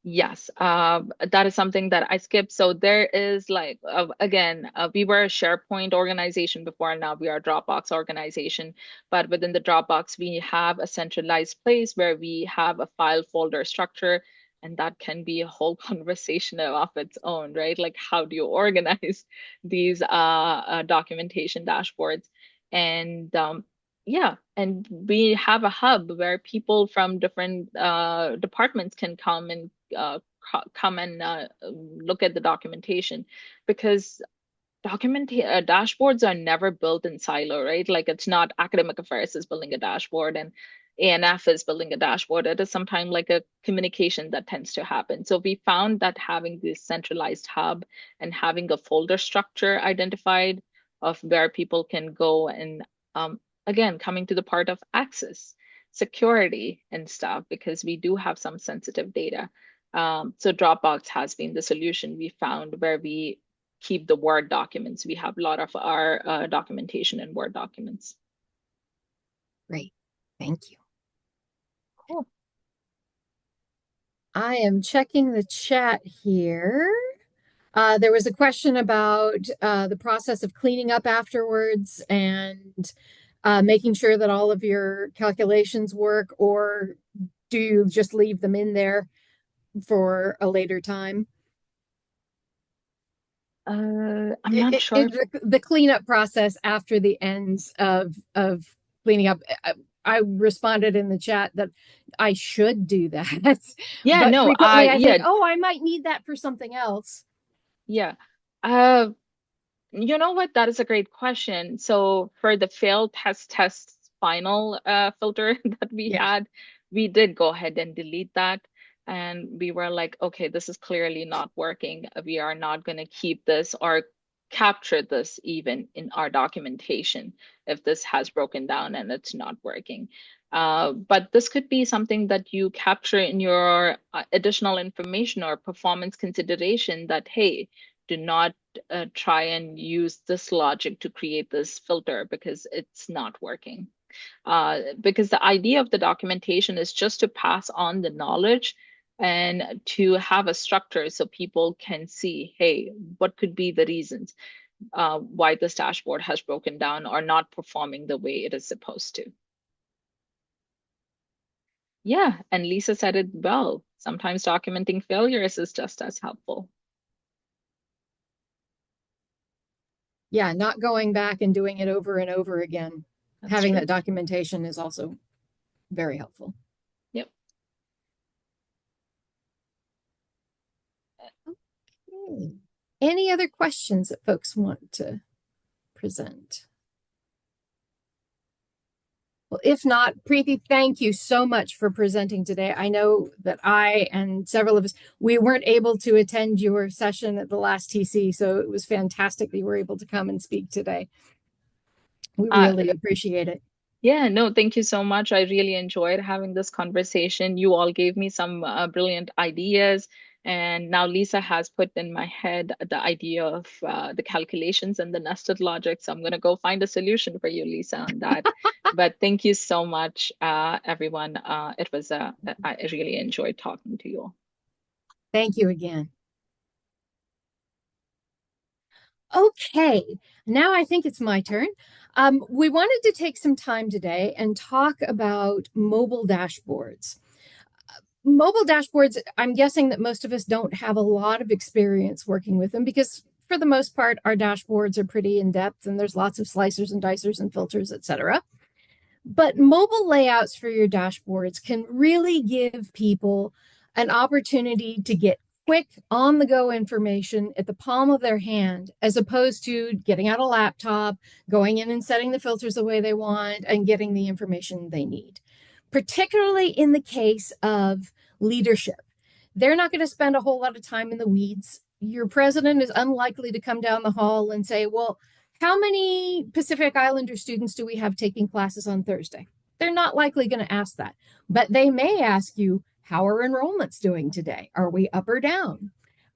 Yes, that is something that I skipped. So there is like, again, we were a SharePoint organization before, and now we are a Dropbox organization. But within the Dropbox, we have a centralized place where we have a file folder structure, and that can be a whole conversation of its own, right? Like, how do you organize these documentation dashboards? And yeah, and we have a hub where people from different departments can come and come and look at the documentation, because dashboards are never built in silo, right? Like, it's not academic affairs is building a dashboard and ANF is building a dashboard. It is sometimes like a communication that tends to happen. So we found that having this centralized hub and having a folder structure identified of where people can go and again, coming to the part of access, security and stuff, because we do have some sensitive data. So Dropbox has been the solution we found where we keep the Word documents. We have a lot of our documentation in Word documents. Great. Thank you. Cool. I am checking the chat here. There was a question about the process of cleaning up afterwards and making sure that all of your calculations work, or do you just leave them in there for a later time? I'm not sure. The cleanup process after the end of cleaning up. I responded in the chat that I should do that. Yeah, but no, frequently I yeah, think, oh, I might need that for something else. yeah. You know what? That is a great question. So for the failed test final filter that we had, we did go ahead and delete that. And we were like, okay, this is clearly not working. We are not going to keep this or capture this even in our documentation if this has broken down and it's not working. But this could be something that you capture in your additional information or performance consideration that, hey, do not try and use this logic to create this filter because it's not working. Because the idea of the documentation is just to pass on the knowledge and to have a structure so people can see, hey, what could be the reasons why this dashboard has broken down or not performing the way it is supposed to. Yeah, and Lisa said it well. Sometimes documenting failures is just as helpful. Yeah, not going back and doing it over and over again. That's Having true. that documentation is also very helpful. Yep. Okay. Any other questions that folks want to present? Well, if not, Preethi, thank you so much for presenting today. I know that I and several of us, we weren't able to attend your session at the last TC, so it was fantastic that you were able to come and speak today. We really appreciate it. Yeah, no, thank you so much. I really enjoyed having this conversation. You all gave me some brilliant ideas. And now Lisa has put in my head the idea of the calculations and the nested logic. So I'm going to go find a solution for you, Lisa, on that. But thank you so much, everyone. I really enjoyed talking to you all. Thank you again. Okay, now I think it's my turn. We wanted to take some time today and talk about mobile dashboards. Mobile dashboards, I'm guessing that most of us don't have a lot of experience working with them because for the most part, our dashboards are pretty in-depth and there's lots of slicers and dicers and filters, etc. But mobile layouts for your dashboards can really give people an opportunity to get quick on-the-go information at the palm of their hand, as opposed to getting out a laptop, going in and setting the filters the way they want, and getting the information they need. Particularly in the case of leadership. They're not going to spend a whole lot of time in the weeds. Your president is unlikely to come down the hall and say, well, how many Pacific Islander students do we have taking classes on Thursday? They're not likely going to ask that, but they may ask you, how are enrollments doing today? Are we up or down?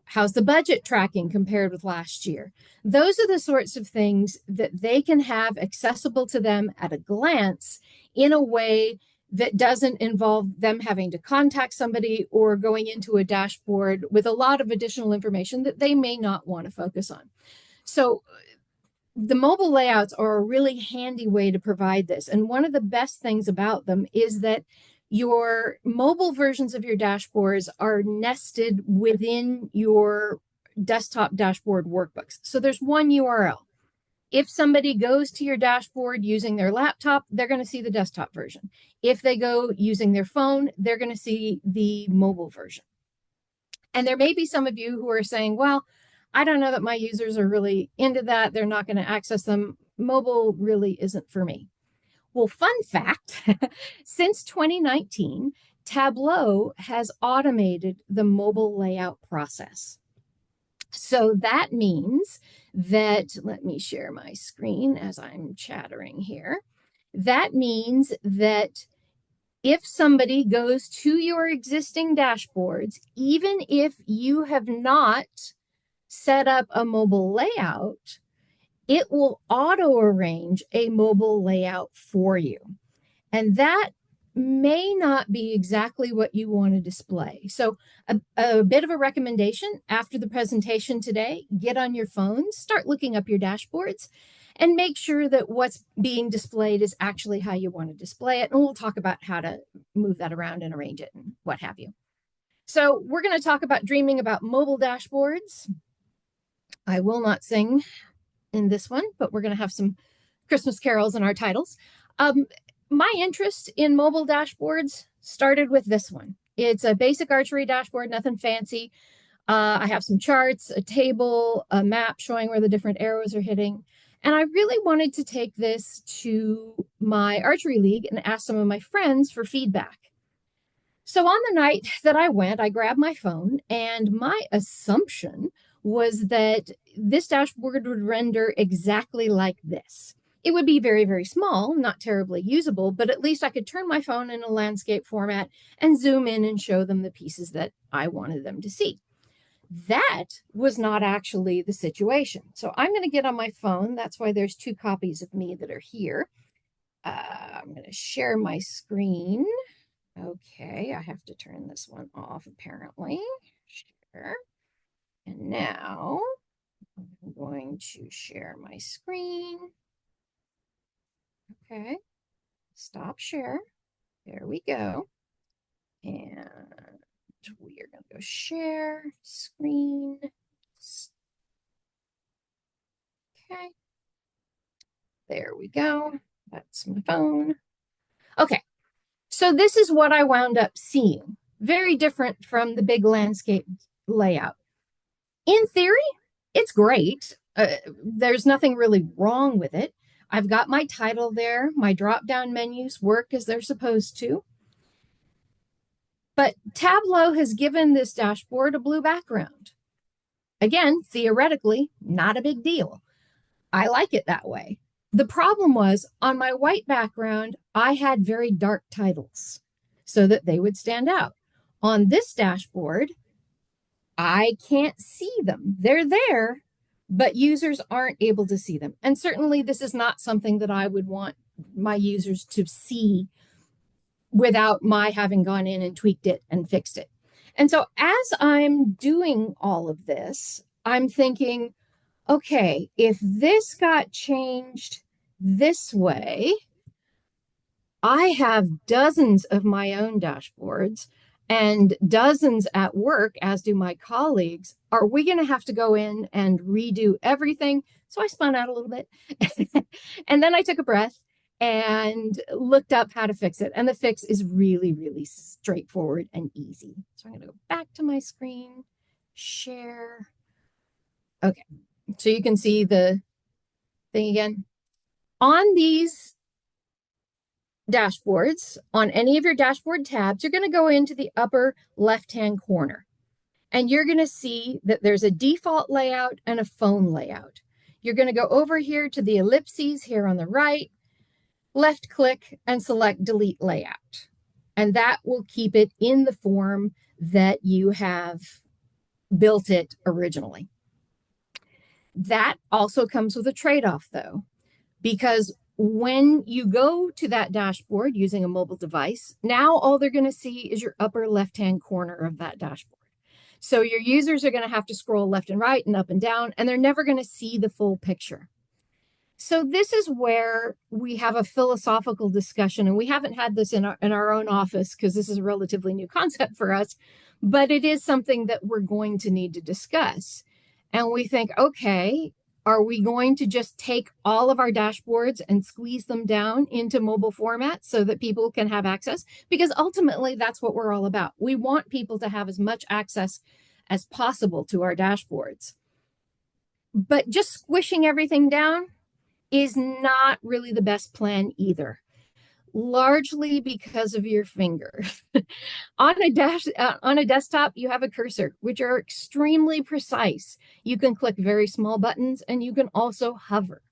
How's the budget tracking compared with last year? Those are the sorts of things that they can have accessible to them at a glance in a way that doesn't involve them having to contact somebody or going into a dashboard with a lot of additional information that they may not want to focus on. So the mobile layouts are a really handy way to provide this. And one of the best things about them is that your mobile versions of your dashboards are nested within your desktop dashboard workbooks. So there's one URL. If somebody goes to your dashboard using their laptop, they're going to see the desktop version. If they go using their phone, they're going to see the mobile version. And there may be some of you who are saying, well, I don't know that my users are really into that. They're not going to access them. Mobile really isn't for me. Well, fun fact, since 2019, Tableau has automated the mobile layout process. So that means that, let me share my screen as I'm chattering here. That means that if somebody goes to your existing dashboards, even if you have not set up a mobile layout, it will auto arrange a mobile layout for you. And that may not be exactly what you want to display. So a bit of a recommendation after the presentation today, get on your phone, start looking up your dashboards, and make sure that what's being displayed is actually how you want to display it. And we'll talk about how to move that around and arrange it and what have you. So we're going to talk about dreaming about mobile dashboards. I will not sing in this one, but we're going to have some Christmas carols in our titles. My interest in mobile dashboards started with this one. It's a basic archery dashboard, nothing fancy. I have some charts, a table, a map showing where the different arrows are hitting. And I really wanted to take this to my archery league and ask some of my friends for feedback. So on the night that I went, I grabbed my phone, and my assumption was that this dashboard would render exactly like this. It would be very, very small, not terribly usable, but at least I could turn my phone in a landscape format and zoom in and show them the pieces that I wanted them to see. That was not actually the situation. So I'm going to get on my phone. That's why there's 2 copies of me that are here. I'm going to share my screen. Okay, I have to turn this one off apparently. Share. And now I'm going to share my screen. Okay, stop share. There we go. And we are going to go share screen. Okay, there we go. That's my phone. Okay, so this is what I wound up seeing. Very different from the big landscape layout. In theory, it's great. There's nothing really wrong with it. I've got my title there. My drop-down menus work as they're supposed to. But Tableau has given this dashboard a blue background. Again, theoretically, not a big deal. I like it that way. The problem was, on my white background, I had very dark titles so that they would stand out. On this dashboard, I can't see them. They're there, but users aren't able to see them. And certainly this is not something that I would want my users to see without my having gone in and tweaked it and fixed it. And so as I'm doing all of this, I'm thinking, okay, if this got changed this way, I have dozens of my own dashboards and dozens at work, as do my colleagues. Are we going to have to go in and redo everything? So I spun out a little bit. And then I took a breath and looked up how to fix it. And the fix is really, really straightforward and easy. So I'm going to go back to my screen, share. Okay, so you can see the thing again. On these dashboards, on any of your dashboard tabs, you're going to go into the upper left-hand corner. And you're going to see that there's a default layout and a phone layout. You're going to go over here to the ellipses here on the right, left click and select delete layout. And that will keep it in the form that you have built it originally. That also comes with a trade-off though, because when you go to that dashboard using a mobile device, now all they're going to see is your upper left-hand corner of that dashboard. So your users are going to have to scroll left and right and up and down, and they're never going to see the full picture. So this is where we have a philosophical discussion, and we haven't had this in our own office because this is a relatively new concept for us, but it is something that we're going to need to discuss. And we think, okay, are we going to just take all of our dashboards and squeeze them down into mobile format so that people can have access? Because ultimately, that's what we're all about. We want people to have as much access as possible to our dashboards. But just squishing everything down is not really the best plan either, largely because of your fingers. On a desktop, you have a cursor, which are extremely precise. You can click very small buttons, and you can also hover.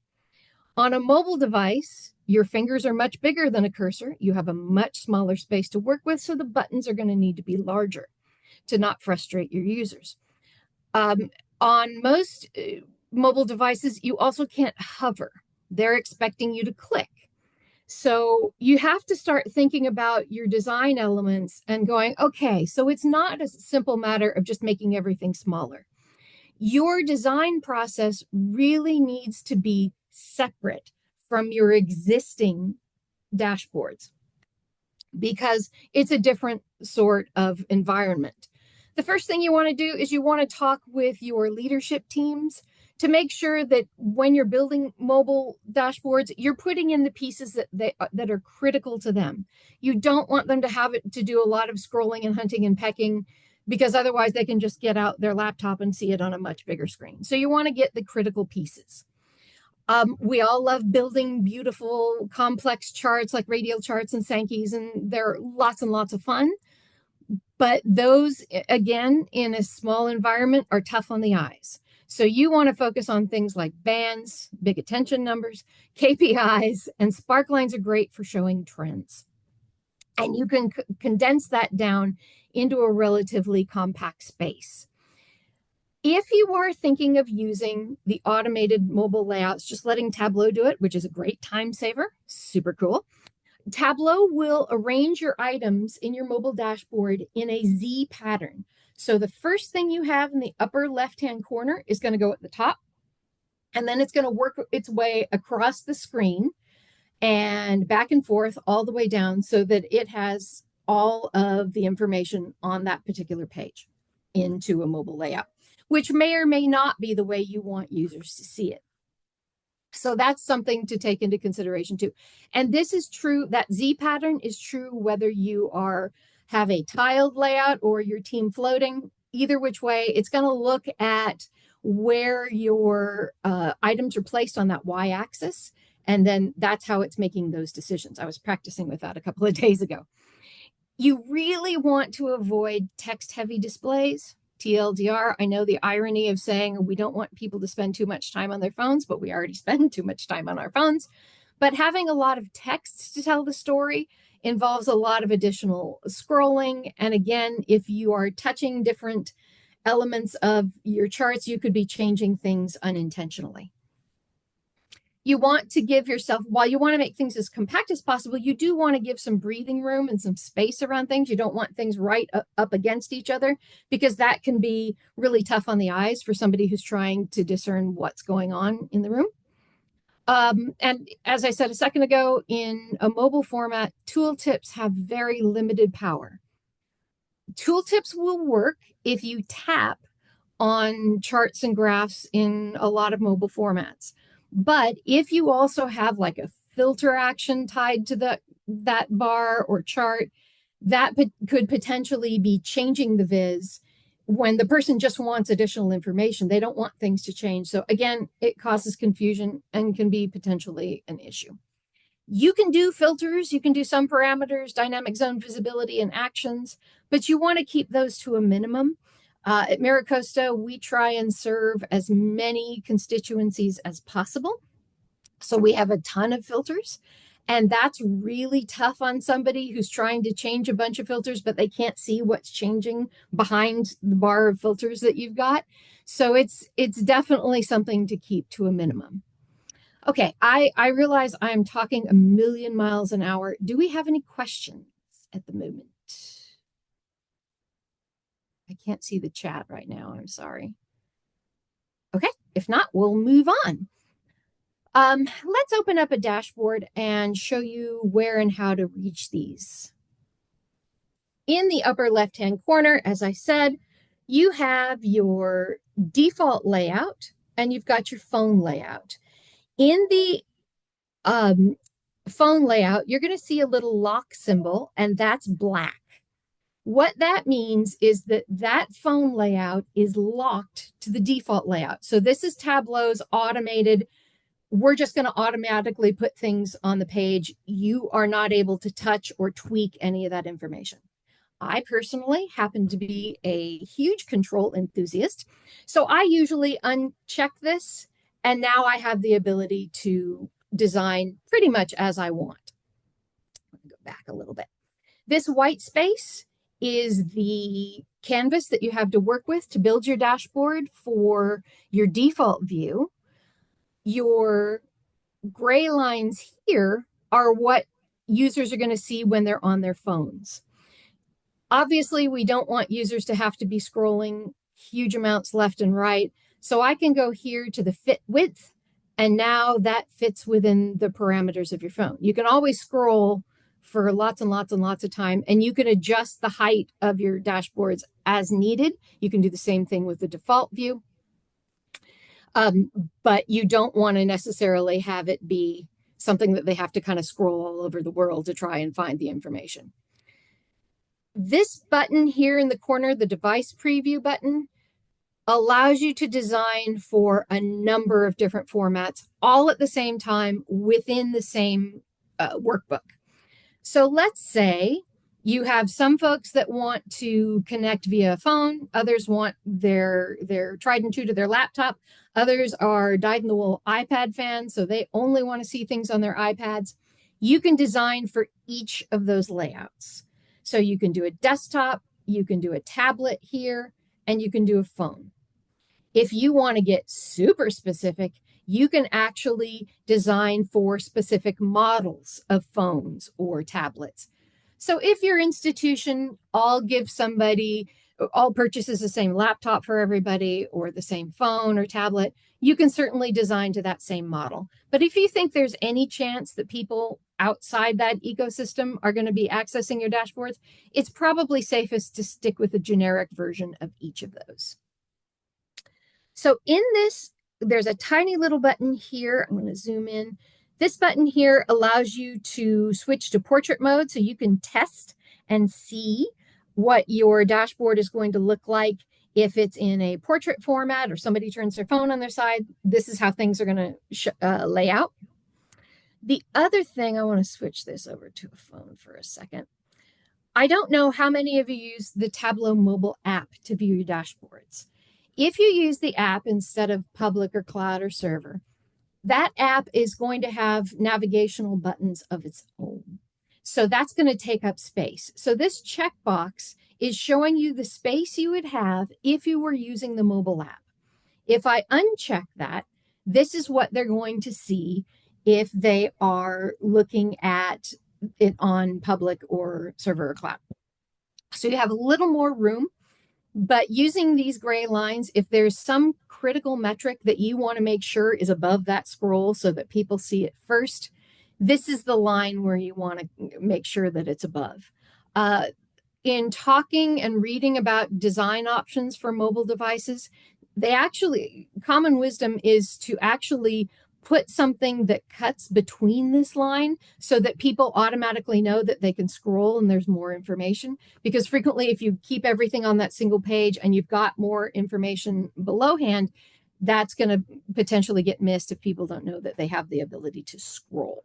On a mobile device, your fingers are much bigger than a cursor. You have a much smaller space to work with, so the buttons are going to need to be larger to not frustrate your users. On most mobile devices, you also can't hover. They're expecting you to click. So you have to start thinking about your design elements and going, okay, so it's not a simple matter of just making everything smaller. Your design process really needs to be separate from your existing dashboards because it's a different sort of environment. The first thing you want to do is you want to talk with your leadership teams to make sure that when you're building mobile dashboards, you're putting in the pieces that are critical to them. You don't want them to have it to do a lot of scrolling and hunting and pecking, because otherwise they can just get out their laptop and see it on a much bigger screen. So you want to get the critical pieces. We all love building beautiful, complex charts like radial charts and Sankey's, and they're lots and lots of fun. But those, again, in a small environment, are tough on the eyes. So you want to focus on things like bands, big attention numbers, KPIs, and sparklines are great for showing trends. And you can condense that down into a relatively compact space. If you are thinking of using the automated mobile layouts, just letting Tableau do it, which is a great time saver, super cool. Tableau will arrange your items in your mobile dashboard in a Z pattern. So the first thing you have in the upper left-hand corner is going to go at the top, and then it's going to work its way across the screen and back and forth all the way down so that it has all of the information on that particular page into a mobile layout, which may or may not be the way you want users to see it. So that's something to take into consideration too. And this is true, that Z pattern is true whether you have a tiled layout or your team floating. Either which way, it's going to look at where your items are placed on that Y-axis. And then that's how it's making those decisions. I was practicing with that a couple of days ago. You really want to avoid text-heavy displays. TLDR, I know the irony of saying we don't want people to spend too much time on their phones, but we already spend too much time on our phones. But having a lot of text to tell the story involves a lot of additional scrolling. And again, if you are touching different elements of your charts, you could be changing things unintentionally. You want to give yourself, while you want to make things as compact as possible, you do want to give some breathing room and some space around things. You don't want things right up against each other, because that can be really tough on the eyes for somebody who's trying to discern what's going on in the room. And as I said a second ago, in a mobile format, tooltips have very limited power. Tooltips will work if you tap on charts and graphs in a lot of mobile formats. But if you also have like a filter action tied to that bar or chart, that could potentially be changing the viz when the person just wants additional information. They don't want things to change. So again, it causes confusion and can be potentially an issue. You can do filters, you can do some parameters, dynamic zone visibility and actions, but you want to keep those to a minimum. At MiraCosta, we try and serve as many constituencies as possible. So we have a ton of filters, and that's really tough on somebody who's trying to change a bunch of filters, but they can't see what's changing behind the bar of filters that you've got. So it's definitely something to keep to a minimum. Okay, I realize I'm talking a million miles an hour. Do we have any questions at the moment? I can't see the chat right now. I'm sorry. Okay, if not, we'll move on. Let's open up a dashboard and show you where and how to reach these. In the upper left-hand corner, as I said, you have your default layout and you've got your phone layout. In the phone layout, you're going to see a little lock symbol, and that's black. What that means is that that phone layout is locked to the default layout. So this is Tableau's automated. We're just going to automatically put things on the page. You are not able to touch or tweak any of that information. I personally happen to be a huge control enthusiast, so I usually uncheck this, and now I have the ability to design pretty much as I want. Go back a little bit. This white space is the canvas that you have to work with to build your dashboard for your default view. Your gray lines here are what users are going to see when they're on their phones. Obviously, we don't want users to have to be scrolling huge amounts left and right. So I can go here to the fit width, and now that fits within the parameters of your phone. You can always scroll for lots and lots and lots of time, and you can adjust the height of your dashboards as needed. You can do the same thing with the default view. But you don't want to necessarily have it be something that they have to kind of scroll all over the world to try and find the information. This button here in the corner, the device preview button, allows you to design for a number of different formats all at the same time within the same workbook. So let's say you have some folks that want to connect via phone, others want their tried and true to their laptop, others are dyed-in-the-wool iPad fans, so they only want to see things on their iPads. You can design for each of those layouts. So you can do a desktop, you can do a tablet here, and you can do a phone. If you want to get super specific, you can actually design for specific models of phones or tablets. So if your institution all purchases the same laptop for everybody or the same phone or tablet, you can certainly design to that same model. But if you think there's any chance that people outside that ecosystem are going to be accessing your dashboards, it's probably safest to stick with a generic version of each of those. So in this, there's a tiny little button here. I'm going to zoom in. This button here allows you to switch to portrait mode so you can test and see what your dashboard is going to look like if it's in a portrait format or somebody turns their phone on their side. This is how things are going to lay out. The other thing, I want to switch this over to a phone for a second. I don't know how many of you use the Tableau mobile app to view your dashboards. If you use the app instead of public or cloud or server, that app is going to have navigational buttons of its own. So that's going to take up space. So this checkbox is showing you the space you would have if you were using the mobile app. If I uncheck that, this is what they're going to see if they are looking at it on public or server or cloud. So you have a little more room, but using these gray lines, if there's some critical metric that you want to make sure is above that scroll so that people see it first, this is the line where you want to make sure that it's above. In talking and reading about design options for mobile devices, common wisdom is to actually put something that cuts between this line so that people automatically know that they can scroll and there's more information. Because frequently, if you keep everything on that single page and you've got more information belowhand, that's going to potentially get missed if people don't know that they have the ability to scroll.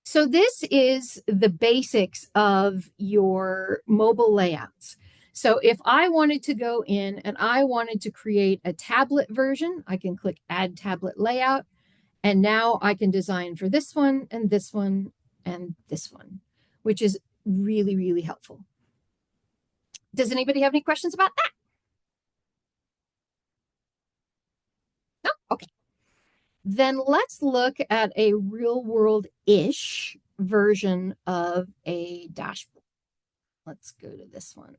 So this is the basics of your mobile layouts. So if I wanted to go in and I wanted to create a tablet version, I can click Add Tablet Layout. And now I can design for this one and this one and this one, which is really, really helpful. Does anybody have any questions about that? No? Okay. then let's look at a real world-ish version of a dashboard. Let's go to this one.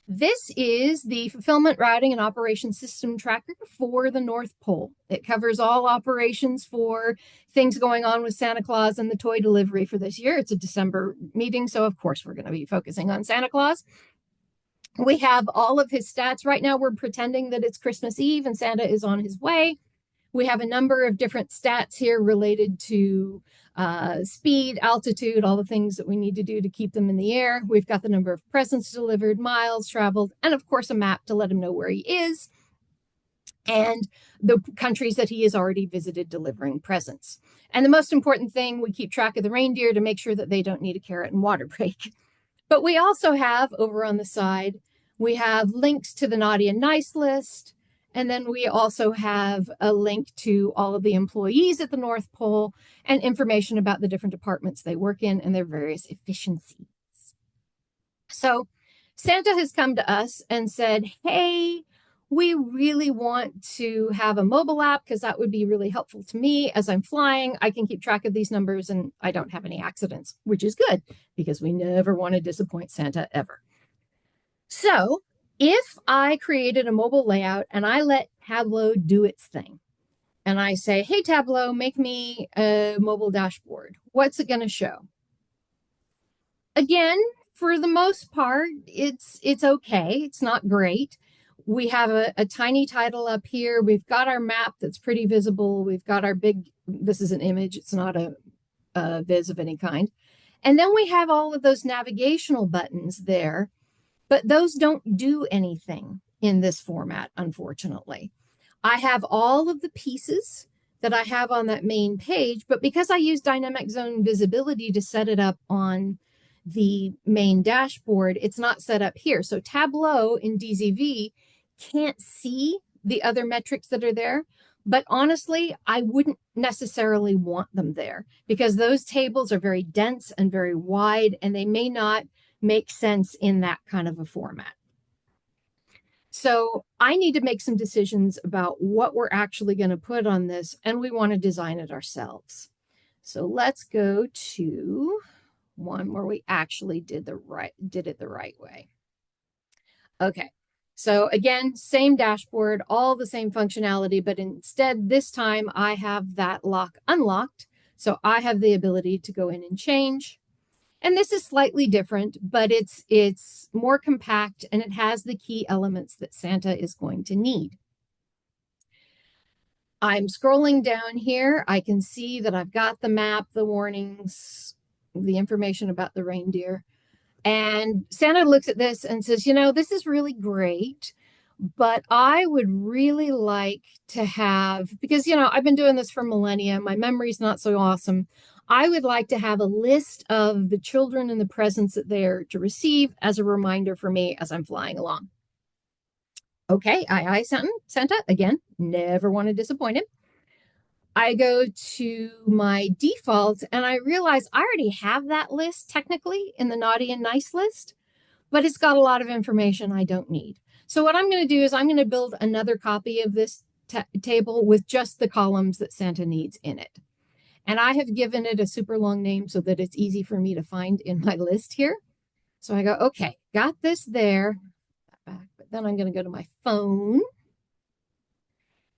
This is the Fulfillment Routing and Operations System Tracker for the North Pole. It covers all operations for things going on with Santa Claus and the toy delivery for this year. It's a December meeting, so of course we're going to be focusing on Santa Claus. We have all of his stats. Right now we're pretending that it's Christmas Eve and Santa is on his way. We have a number of different stats here related to speed, altitude, all the things that we need to do to keep them in the air. We've got the number of presents delivered, miles traveled, and of course a map to let him know where he is, and the countries that he has already visited delivering presents. And the most important thing, we keep track of the reindeer to make sure that they don't need a carrot and water break. But we also have, over on the side, we have links to the naughty and nice list. And then we also have a link to all of the employees at the North Pole and information about the different departments they work in and their various efficiencies. So Santa has come to us and said, hey, we really want to have a mobile app because that would be really helpful to me as I'm flying. I can keep track of these numbers and I don't have any accidents, which is good because we never want to disappoint Santa ever. So if I created a mobile layout and I let Tableau do its thing, and I say, hey, Tableau, make me a mobile dashboard, what's it going to show? Again, for the most part, it's okay. It's not great. We have a tiny title up here. We've got our map that's pretty visible. We've got our big, this is an image. It's not a viz of any kind. And then we have all of those navigational buttons there. But those don't do anything in this format, unfortunately. I have all of the pieces that I have on that main page, but because I use dynamic zone visibility to set it up on the main dashboard, it's not set up here. So Tableau in DZV can't see the other metrics that are there. But honestly, I wouldn't necessarily want them there because those tables are very dense and very wide, and they may not make sense in that kind of a format. So I need to make some decisions about what we're actually going to put on this, and we want to design it ourselves. So let's go to one where we actually did it the right way. Okay. So again, same dashboard, all the same functionality, but instead this time I have that lock unlocked. So I have the ability to go in and change. And this is slightly different, but it's more compact and it has the key elements that Santa is going to need. I'm scrolling down here. I can see that I've got the map, the warnings, the information about the reindeer. And Santa looks at this and says, you know, this is really great, but I would really like to have, because, you know, I've been doing this for millennia. My memory's not so awesome. I would like to have a list of the children and the presents that they're to receive as a reminder for me as I'm flying along. Okay, aye, Santa, again, never want to disappoint him. I go to my default and I realize I already have that list technically in the naughty and nice list, but it's got a lot of information I don't need. So what I'm going to do is I'm going to build another copy of this table with just the columns that Santa needs in it. And I have given it a super long name so that it's easy for me to find in my list here. So I go, okay, got this there. But then I'm going to go to my phone.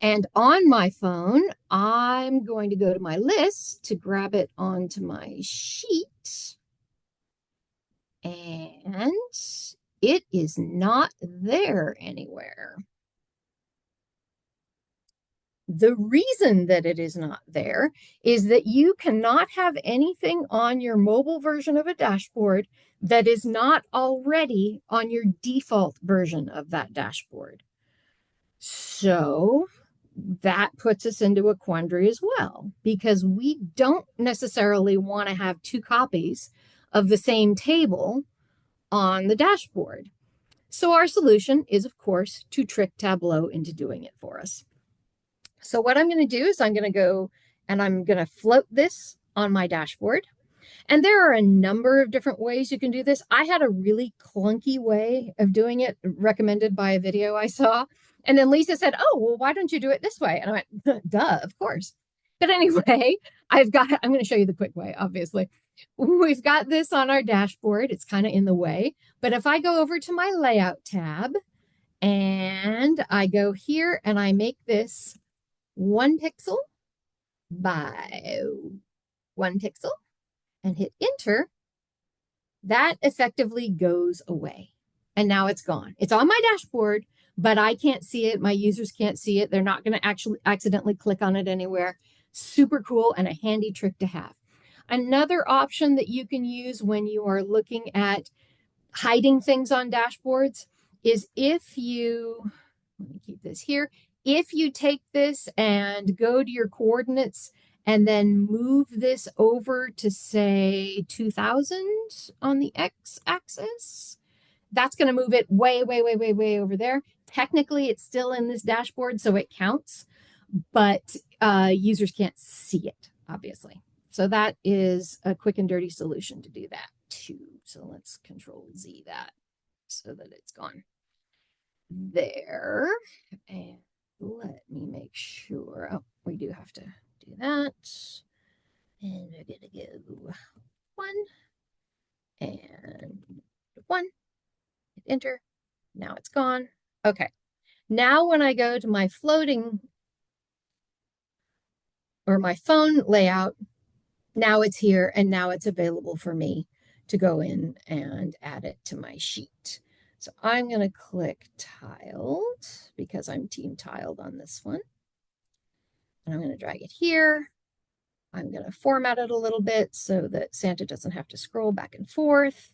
And on my phone, I'm going to go to my list to grab it onto my sheet. And it is not there anywhere. The reason that it is not there is that you cannot have anything on your mobile version of a dashboard that is not already on your default version of that dashboard. So that puts us into a quandary as well, because we don't necessarily want to have two copies of the same table on the dashboard. So our solution is, of course, to trick Tableau into doing it for us. So what I'm going to do is I'm going to go and I'm going to float this on my dashboard. And there are a number of different ways you can do this. I had a really clunky way of doing it recommended by a video I saw. And then Lisa said, oh, well, why don't you do it this way? And I went, duh, of course. But anyway, I'm going to show you the quick way, obviously. We've got this on our dashboard. It's kind of in the way. But if I go over to my layout tab and I go here and I make this 1 pixel by 1 pixel and hit enter, that effectively goes away. And now it's gone. It's on my dashboard, but I can't see it. My users can't see it. They're not going to actually accidentally click on it anywhere. Super cool and a handy trick to have. Another option that you can use when you are looking at hiding things on dashboards is if you, let me keep this here, if you take this and go to your coordinates and then move this over to say 2000 on the x-axis, that's going to move it way, way, way, way, way over there. Technically, it's still in this dashboard, so it counts, but users can't see it, obviously. So that is a quick and dirty solution to do that too. So let's Control Z that so that it's gone there. And let me make sure. Oh, we do have to do that. And we're going to go 1 and 1. Hit enter. Now it's gone. Okay. Now when I go to my floating or my phone layout, now it's here and now it's available for me to go in and add it to my sheet. So I'm going to click tiled because I'm team tiled on this one. And I'm going to drag it here. I'm going to format it a little bit so that Santa doesn't have to scroll back and forth.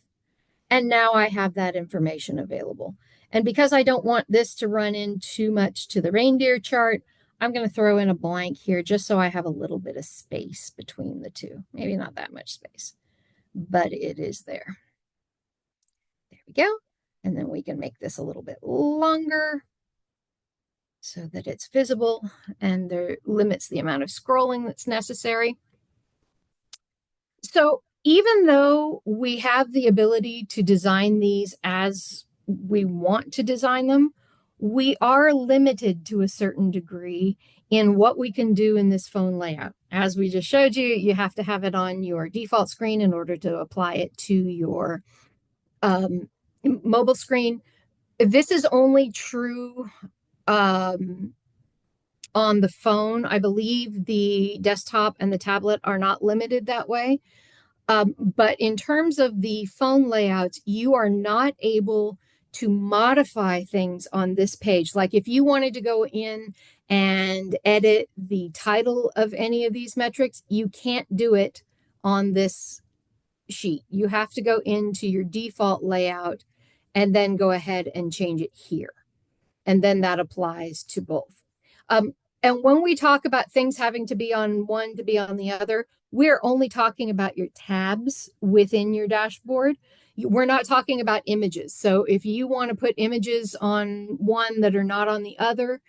And now I have that information available. And because I don't want this to run in too much to the reindeer chart, I'm going to throw in a blank here just so I have a little bit of space between the two. Maybe not that much space, but it is there. There we go. And then we can make this a little bit longer so that it's visible and there limits the amount of scrolling that's necessary. So even though we have the ability to design these as we want to design them, we are limited to a certain degree in what we can do in this phone layout. As we just showed you, you have to have it on your default screen in order to apply it to your mobile screen. This is only true on the phone. I believe the desktop and the tablet are not limited that way. But in terms of the phone layouts, you are not able to modify things on this page. Like if you wanted to go in and edit the title of any of these metrics, you can't do it on this sheet. You have to go into your default layout and then go ahead and change it here. And then that applies to both. And when we talk about things having to be on one to be on the other, we're only talking about your tabs within your dashboard. We're not talking about images. So if you want to put images on one that are not on the other,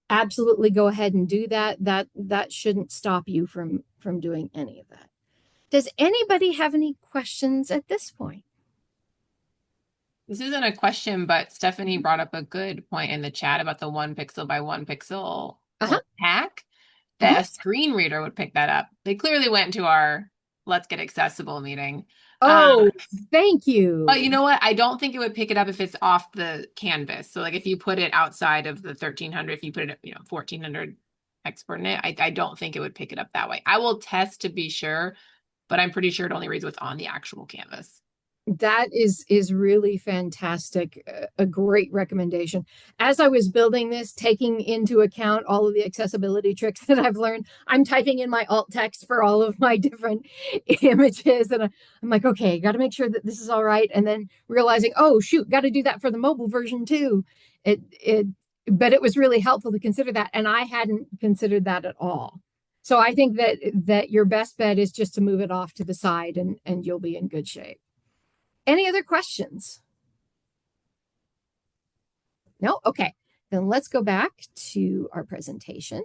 absolutely go ahead and do that. That shouldn't stop you from doing any of that. Does anybody have any questions at this point? This isn't a question, but Stephanie brought up a good point in the chat about the 1 pixel by 1 pixel hack. That a screen reader would pick that up. They clearly went to our Let's Get Accessible meeting. Oh, thank you. But you know what? I don't think it would pick it up if it's off the canvas. So like if you put it outside of the 1300, if you put it at 1400 X coordinate, I don't think it would pick it up that way. I will test to be sure, but I'm pretty sure it only reads what's on the actual canvas. That is really fantastic. A great recommendation. As I was building this, taking into account all of the accessibility tricks that I've learned, I'm typing in my alt text for all of my different images. And I'm like, okay, got to make sure that this is all right. And then realizing, oh, shoot, got to do that for the mobile version too. But it was really helpful to consider that. And I hadn't considered that at all. So I think that your best bet is just to move it off to the side and you'll be in good shape. Any other questions? No? Okay. Then let's go back to our presentation.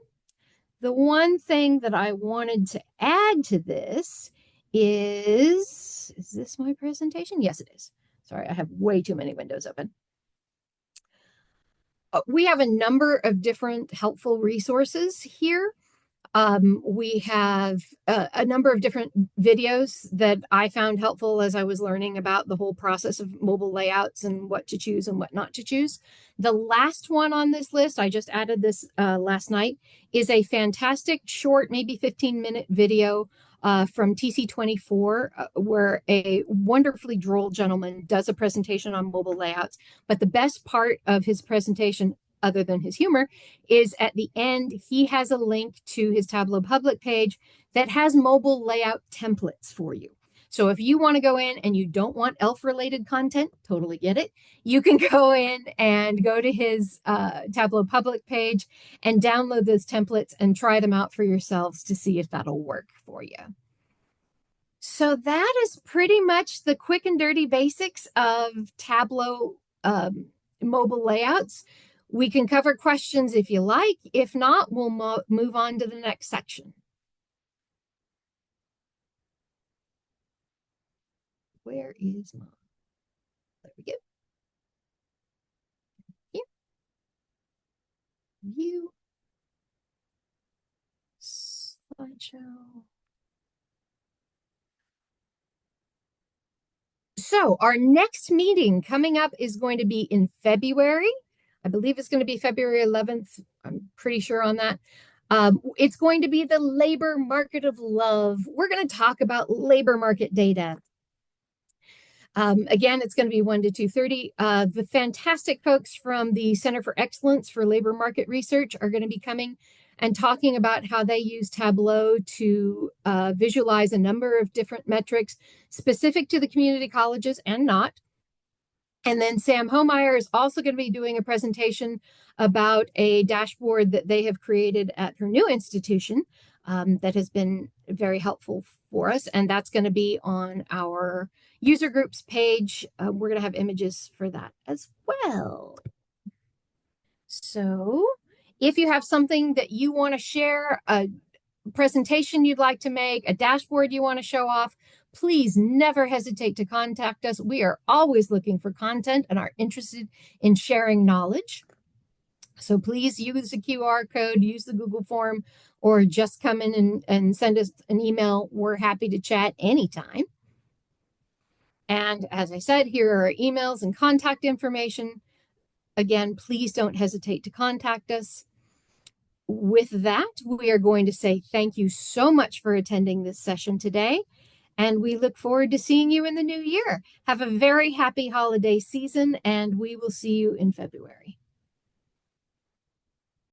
The one thing that I wanted to add to this is this my presentation? Yes, it is. Sorry, I have way too many windows open. We have a number of different helpful resources here. We have a number of different videos that I found helpful as I was learning about the whole process of mobile layouts and what to choose and what not to choose. The last one on this list, I just added this last night, is a fantastic short, maybe 15-minute video from TC24, where a wonderfully droll gentleman does a presentation on mobile layouts. But the best part of his presentation, other than his humor, is at the end, he has a link to his Tableau public page that has mobile layout templates for you. So if you want to go in and you don't want elf-related content, totally get it. You can go in and go to his Tableau public page and download those templates and try them out for yourselves to see if that'll work for you. So that is pretty much the quick and dirty basics of Tableau mobile layouts. We can cover questions if you like. If not, we'll move on to the next section. Where is my? There we go. Here. View. Slideshow. So our next meeting coming up is going to be in February. I believe it's going to be February 11th. I'm pretty sure on that. It's going to be the labor market of love. We're going to talk about labor market data. Again, it's going to be 1 to 2:30. The fantastic folks from the Center for Excellence for Labor Market Research are going to be coming and talking about how they use Tableau to visualize a number of different metrics specific to the community colleges and not. And then Sam Homeyer is also going to be doing a presentation about a dashboard that they have created at her new institution that has been very helpful for us. And that's going to be on our user groups page. We're going to have images for that as well. So if you have something that you want to share, a presentation you'd like to make, a dashboard you want to show off, please never hesitate to contact us. We are always looking for content and are interested in sharing knowledge. So please use the QR code, use the Google form, or just come in and send us an email. We're happy to chat anytime. And as I said, here are our emails and contact information. Again, please don't hesitate to contact us. With that, we are going to say thank you so much for attending this session today. And we look forward to seeing you in the new year. Have a very happy holiday season, and we will see you in February.